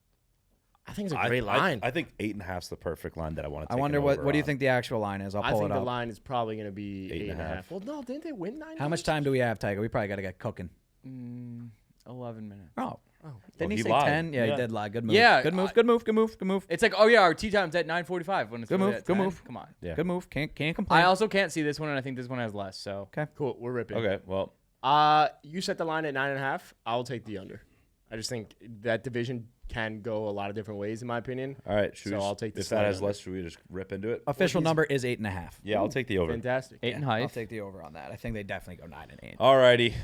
I think it's a great line. I think 8.5 is the perfect line that I want to I take. wonder an what over do you on. think the actual line is? I'll I pull think it the up. line is probably going to be 8.5. 8.5. Well, no, didn't they win 9? How much time do we have, Tiger? We probably got to get cooking. 11 minutes. Oh. Didn't he he say lied. 10? Yeah, Yeah. he did lie. Good move. Yeah, Good move. Good move. Good move. Good move. It's like, oh yeah, our tea time's at 9:45 when it's Good really move. at Good 10. move. Come on. Yeah. Good move. Can't complain. I also can't see this one, and I think this one has less. So Cool. We're ripping. Okay, well, You set the line at 9.5. I'll take the under. I just think that division can go a lot of different ways, in my opinion. all right. Should So we I'll just, take the if slight that has under. less, should we just rip into it? Official number is 8.5. Yeah, I'll take the over. Fantastic. 8 and I'll half. take the over on that. I think they definitely go 9 and 8. All righty.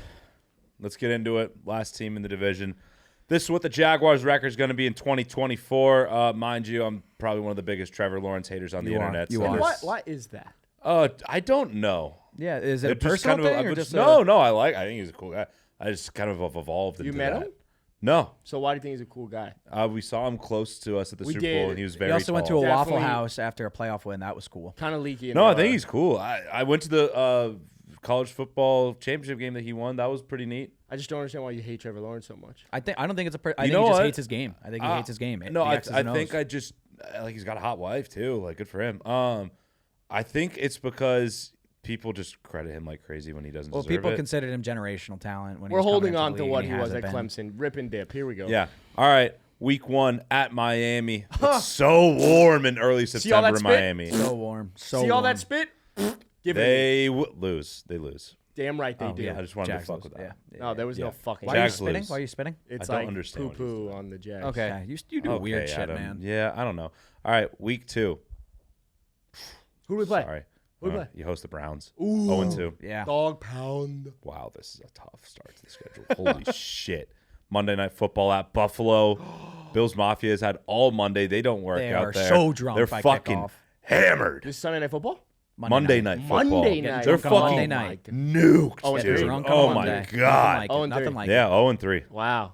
Let's get into it. Last team in the division. This is what the Jaguars' record is going to be in 2024. Mind you, I'm probably one of the biggest Trevor Lawrence haters on the You are. internet. You so are. there's- What is that? I don't know. Yeah, is it a It just personal kind of- thing or I'm just no. I think he's a cool guy. I just kind of evolved into You met that. him? No. So why do you think he's a cool guy? We saw him close to us at the We Super did. Bowl, and he was very He also went to a tall. Waffle Definitely. House after a playoff win. That was cool. Kind of leaky. No, I think he's cool. I went to the college football championship game that he won. That was pretty neat. I just don't understand why you hate Trevor Lawrence so much. I don't think it's a. I You think know he just what? hates his game. I think he hates his game. No, The I X's and think O's. I just like he's got a hot wife too. Like good for him. I think it's because people just credit him like crazy when he doesn't Well, deserve people it. considered him generational talent when he We're was coming holding into on the to league, what and he was at hasn't been. Clemson. Rip and dip. Here we go. Yeah. All right. Week 1 at Miami. It's so warm in early See all September that in spit? Miami. So warm. So See all warm. that spit? Give it. They lose. They lose. Damn right they do. Yeah, I just wanted Jags to fuck lose. with that. Yeah. No, there was no Yeah. fucking. Why are you Jags spitting? lose. Why are you spitting? It's I don't like understand what he's poo-poo doing. on the Jags. Okay. Yeah, you do weird shit, Adam. man. Yeah, I don't know. All right, week 2. Who do we play? Sorry. Who we play? You host the Browns. Ooh. 0-2. Yeah. Dog pound. Wow, this is a tough start to the schedule. Holy shit. Monday Night Football at Buffalo. Bills Mafia has had all Monday. They don't work They out are there. so drunk They're by fucking kickoff. hammered. This is Sunday Night Football? Monday night football. Monday night. They're Drunk on fucking Monday night. nuked, Oh, dude. Drunk on Oh Monday. my god. Nothing like it. Yeah, 0-3. Wow.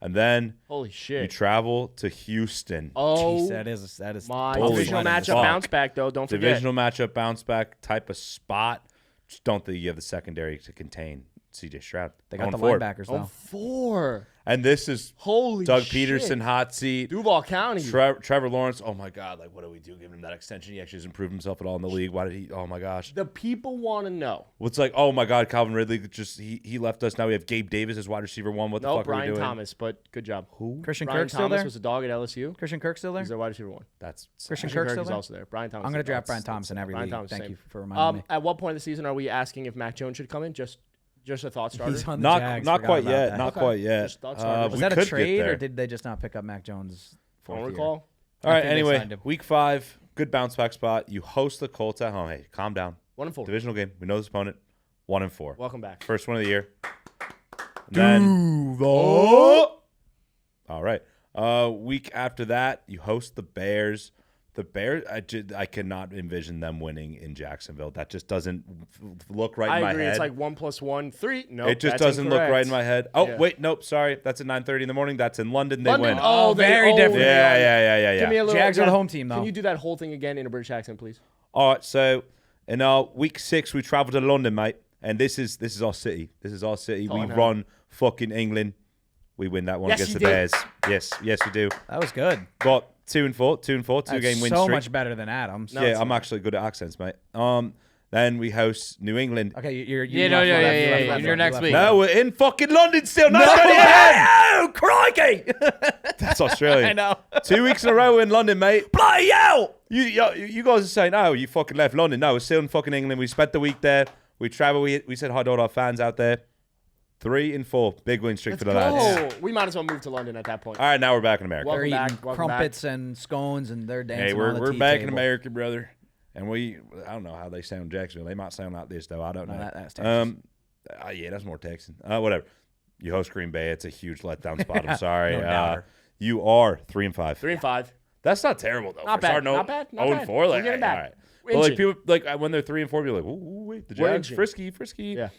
And then Holy you shit. travel to Houston. Oh, Jeez, that is my Holy divisional fuck. matchup bounce back, though. Don't forget. Divisional matchup bounce back type of spot. Just don't think you have the secondary to contain C.J. Stroud. They got the 0-4. linebackers Oh, though. 4. And this is Holy Doug shit. Peterson hot seat. Duval County. Trevor Lawrence. Oh my God! Like, what do we do? Give him that extension. He actually has improved himself at all in the league. Why did he? Oh my gosh! The people want to know. What's like? Oh my God! Calvin Ridley just he left us. Now we have Gabe Davis as wide receiver 1. What the No, fuck are we Brian doing? Thomas, but good job. Who? Christian Brian Kirk still Thomas there? was a dog at LSU. Christian Kirk still there? He's their wide receiver 1. That's Christian Kirk Kirk still is there? also there. Brian Thomas. I'm gonna is- draft Brian Thomas in every Brian league. Thomas, Thank same. you for reminding me. At what point of the season are we asking if Mac Jones should come in? Just a thought starter. He's on the not Jags, not forgot quite about yet. that. Not Okay. quite yet. Just thought starters. Was we that a could get trade or there. did they just not pick up Mac Jones? Don't fourth year? recall. All I right. think they Anyway, signed him. week 5, good bounce back spot. You host the Colts at home. Hey, calm down. 1-4. Divisional game. We know this opponent. 1-4. Welcome back. First one of the year. And then all right. Week after that, you host the Bears. The Bears, I cannot envision them winning in Jacksonville. That just doesn't look right I in my agree. head. It's like 1 + 1, 3. No, It just doesn't look right in my head. Oh, Yeah. wait, nope, sorry. That's at 9:30 in the morning. That's in London. They London. win. Oh, very different. Yeah. Give me a little. Jags are the again. home team, though. Can you do that whole thing again in a British accent, please? All right, so in week 6, we travel to London, mate. And this is our city. This is our city. We Tottenham. run fucking England. We win that one Yes, against you the did. Bears. Yes, we do. That was good. Got 2-4, 2-game That's win so streak. much better than Adams. No, Yeah, it's I'm not. actually good at accents, mate. Then we host New England. Okay, you're Yeah, no, yeah. You're next week. No, we're in fucking London still. 9:30 a.m. Oh, crikey! That's Australian. I know. 2 weeks in a row in London, mate. Bloody hell! You guys are saying, oh, you fucking left London. No, we're still in fucking England. We spent the week there. We travel. We said hi to all our fans out there. 3-4. Big win streak for the lads. Oh, we might as well move to London at that point. All right, now we're back in America. Welcome They're back, eating welcome crumpets and scones, and they're dancing. Hey, on the we're tea back in table. America, brother. And I don't know how they sound in Jacksonville. They might sound like this, though. I don't know. That's Texas. Yeah, that's more Texan. Whatever. You host Green Bay. It's a huge letdown spot. I'm sorry. No doubter. You are 3-5. 3-5. That's not terrible, though. Not For bad, starting not bad, not 0-4. bad. Like, We're getting all back. right. We're But like inching. people, like when they're 3-4, you're like, ooh, wait, the We're Jags, inching. frisky. Yeah.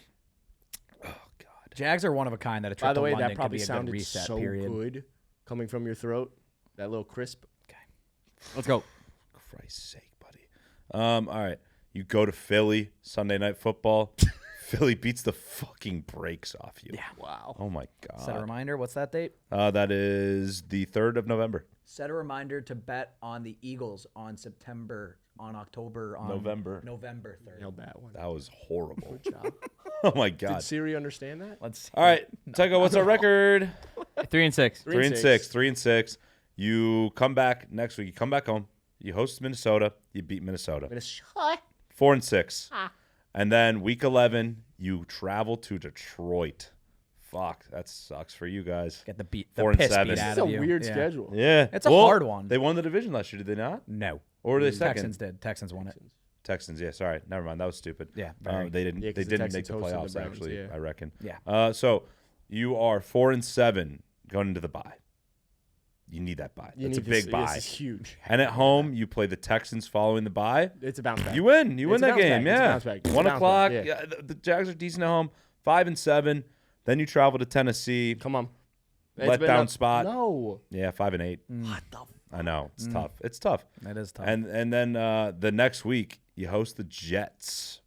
Oh God. Jags are one of a kind that a trip By the to way, London that probably could be a good sounded reset so period. good coming from your throat. That little crisp. Let's go. Christ's sake, buddy. All right. You go to Philly Sunday Night Football. Philly beats the fucking brakes off you. Yeah. Wow. Oh my Set a God. reminder. What's that date? That is the 3rd of November. Set a reminder to bet on the Eagles on November. November 3rd. Nailed that one. That was horrible. Good job. Oh my Did God. Siri understand that? Let's see. All right, Tycho, what's our record? 3-6. 3-6. 3-6. You come back next week. You come back home. You host Minnesota. You beat Minnesota. 4-6. And then week 11, you travel to Detroit. Fuck, that sucks for you guys. Get the 4 and piss 7. beat This out is a of you. weird Yeah. schedule. Yeah, It's a hard one. They won the division last year, did they not? No. Or were they second? Texans did. Texans won it. Texans, yeah. Sorry, never mind. That was stupid. Yeah, very. They didn't. Yeah, they 'cause the didn't make Texans the hosted the playoffs. Browns, Actually, yeah. I reckon. Yeah. So you are 4-7 going into the bye. You need that bye. You That's a need big this, bye. This is huge. And at home, you play the Texans following the bye. It's a bounce back. You win. You win It's a that bounce game. back. It's a Yeah. bounce back. It's a 1 bounce o'clock. back. Yeah. The Jags are decent at home. 5-7. Then you travel to Tennessee. Come on. Let been down spot. No. Yeah, 5-8. What the? I know it's tough. It's tough. That is tough. And then the next week you host the Jets.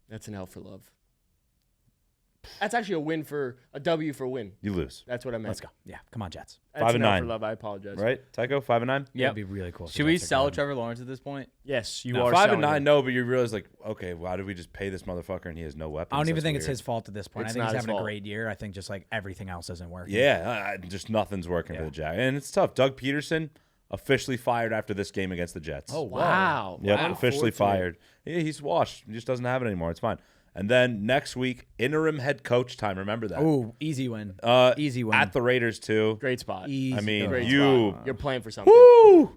That's an L for love. That's actually a W for win. You lose, That's what I meant. Let's go. Yeah. Come on, Jets. That's 5 an and L 9. for love. I apologize. right? Tycho 5-9. Yeah. That'd be really cool. if the Should we Jets are sell good. Trevor Lawrence at this point? Yes, you No, are 5 selling and 9. him. No, but you realize like, okay, why did we just pay this motherfucker and he has no weapons? I don't even That's think it's weird. his fault at this point. It's I think not he's his having a fault. great year. I think just like everything else isn't working. Yeah, just nothing's working for the Jags, and it's tough. Doug Peterson officially fired after this game against the Jets. Oh, wow. Wow. Yep, Wow. officially 4-2. fired. Yeah, he's washed. He just doesn't have it anymore. It's fine. And then next week, interim head coach time. Remember that. Oh, easy win. Easy win. At the Raiders too. Great spot. Easy. I mean, Great you. spot. You're playing for something. Woo!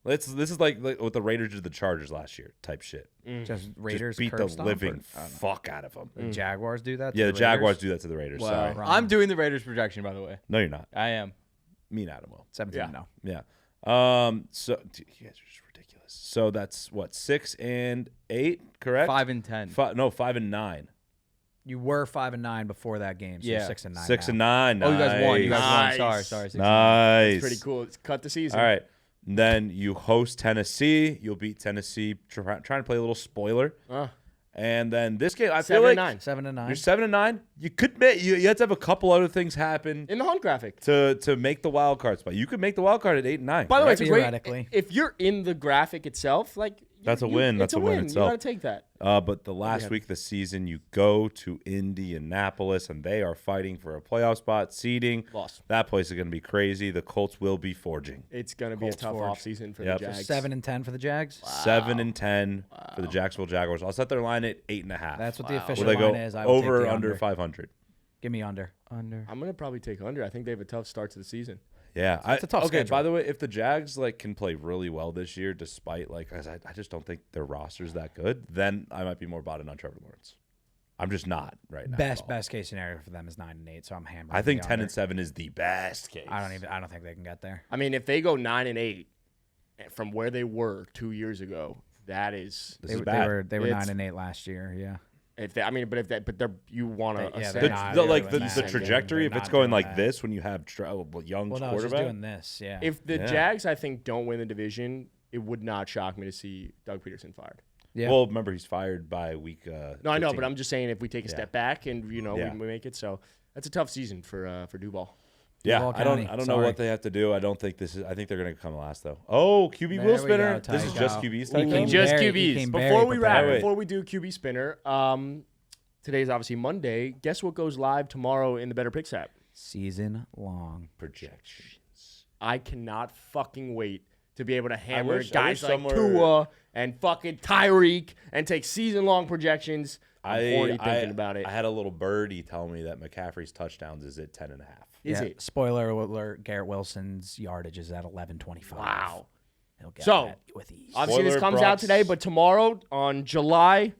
This is like what the Raiders did to the Chargers last year type shit. just Raiders Just beat the curb stomp, living or- I don't know. fuck out of them. The Jaguars do that. to Yeah, the Raiders? Jaguars do that to the Raiders. Wow. Sorry. Wrong. I'm doing the Raiders projection, by the way. No, you're not. I am. Me and Adam will. 17 Yeah. no. Yeah. So dude, you guys are just ridiculous. So that's what 6 and 8, correct? 5 and 10. 5 and 9. You were 5 and 9 before that game, so Yeah. you're 6 and 9. 6 now. and 9. Nice. Oh, you guys won. You guys Nice. won. Sorry. 6 and 9. Nice. Pretty cool. Let's cut the season. All right. And then you host Tennessee. You'll beat Tennessee. Trying to play a little spoiler. And then this game, I feel 7 like and 9. 7 and 9. you're 7 and 9. You could you have to have a couple other things happen In the hunt graphic. to make the wild card spot. You could make the wild card at 8 and 9. By the way, it's a Theoretically. great. If you're in the graphic itself, like That's a win. That's It's a win itself. You gotta take that. But the last week of the season, you go to Indianapolis, and they are fighting for a playoff spot, seeding. Lost. That place is going to be crazy. The Colts will be forging. It's gonna be a tough offseason for Yep. the Jags. 7 and 10 for the Jags. 7 and 10 for the Jacksonville Jaguars. I'll set their line at 8.5. That's what the Will official they go line is. I would over take or the under 500? Give me under. Under. I'm gonna probably take under. I think they have a tough start to the season. Yeah, It's a tough okay. schedule. By the way, if the Jags can play really well this year, despite I just don't think their roster's that good, then I might be more bought in on Trevor Lawrence. I'm just not right now. at all. Best case scenario for them is 9 and 8, so I'm hammering. I think the 10 under. and 7 is the best case. I don't think they can get there. I mean, if they go 9 and 8 from where they were 2 years ago, that is. This is bad. They were It's- 9 and 8 last year. Yeah. You want to. Yeah, The, they're not the, doing the that. trajectory, if They're it's not going doing like that. this when you have young Well, no, it's quarterback. just doing this. Yeah. If the Yeah. Jags, I think, don't win the division, it would not shock me to see Doug Peterson fired. yeah. Well, remember he's fired by week. No, I know, 15. but I'm just saying if we take a step back and Yeah. we make it, so that's a tough season for Duval. Yeah, Duval I don't County. know Sorry. what they have to do. I don't think this is. I think they're going to come last though. Oh, QB There wheel we spinner. go, This is just Tycho. QB's He time. came Just very- QBs. he came Before very we wrap, prepared. before we do QB spinner, today is obviously Monday. Guess what goes live tomorrow in the Better Picks app? Season long. Projections. I cannot fucking wait to be able to hammer wish guys like somewhere- Tua and fucking Tyreek and take season-long projections. I'm already thinking about it. I had a little birdie tell me that McCaffrey's touchdowns is at 10.5. Is Yeah, it? Spoiler alert: Garrett Wilson's yardage is at 11.25. Wow. He'll get So, that with ease. Obviously, this Spoiler, comes out Brock's- today, but tomorrow on July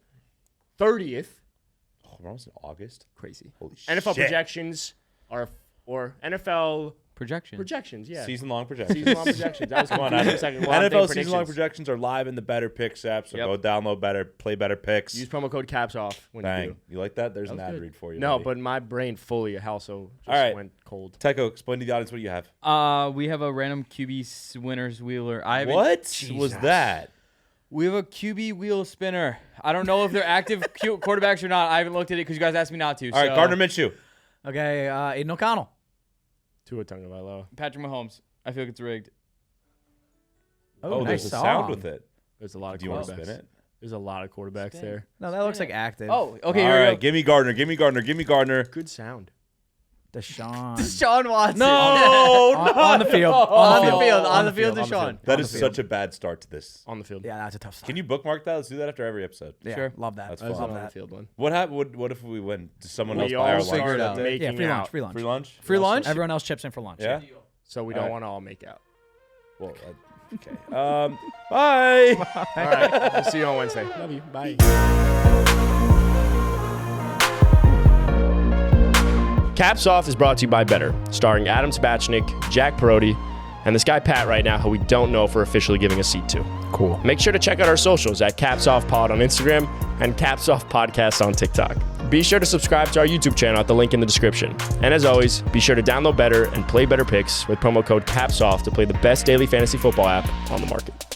30th, Oh, we're almost in August. crazy. Holy NFL shit. projections or NFL Projection. projections, yeah. Season-long projections. Season-long projections. That was Come on, confusing Adam. for a second. Well, I'm NFL thinking season-long predictions. projections are live in the Better Picks app, so Yep. go download Better, play Better Picks. Use promo code CAPS off when you Bang. do. You like that? There's an That ad was good. read for you. No, buddy. but my brain fully also just All right. went cold. Tycho, explain to the audience what you have. We have a random QB winners wheeler. What was that? We have a QB wheel spinner. I don't know if they're active quarterbacks or not. I haven't looked at it because you guys asked me not to. All right, so- Gardner Minshew. Okay, Aiden O'Connell. Tua Tagovailoa. Patrick Mahomes. I feel like it's rigged. Oh, there's nice a sound song. with it. There's a lot of Do you want to quarterbacks. spin it? There's a lot of quarterbacks there. No, that looks like active. Oh, okay. All Here we right, go. give me Gardner. Give me Gardner. Give me Gardner. Good sound. Deshaun. Deshaun Watson. No, on the field. On the field. field. On On the the field, field. Deshaun. that On is the field. such a bad start to this. On the field. Yeah, that's a tough start. Can you bookmark that? Let's do that after every episode. Yeah, Sure. love that. That's That's fun. an Love on the that. field one. What happened? What if we win? Does someone else We buy our all lunch? figure it started out. making Yeah, free lunch. out. Free lunch. Free lunch? Free lunch? Everyone else chips in for lunch. Yeah. So we All don't right. want to all make out. Well, okay. Bye. All right. We'll see you on Wednesday. Love you. Bye. Caps Off is brought to you by Better, starring Adam Spachnik, Jack Perotti, and this guy Pat right now, who we don't know if we're officially giving a seat to. Cool. Make sure to check out our socials at Caps Off Pod on Instagram and Caps Off Podcast on TikTok. Be sure to subscribe to our YouTube channel at the link in the description. And as always, be sure to download Better and play Better Picks with promo code CAPS OFF to play the best daily fantasy football app on the market.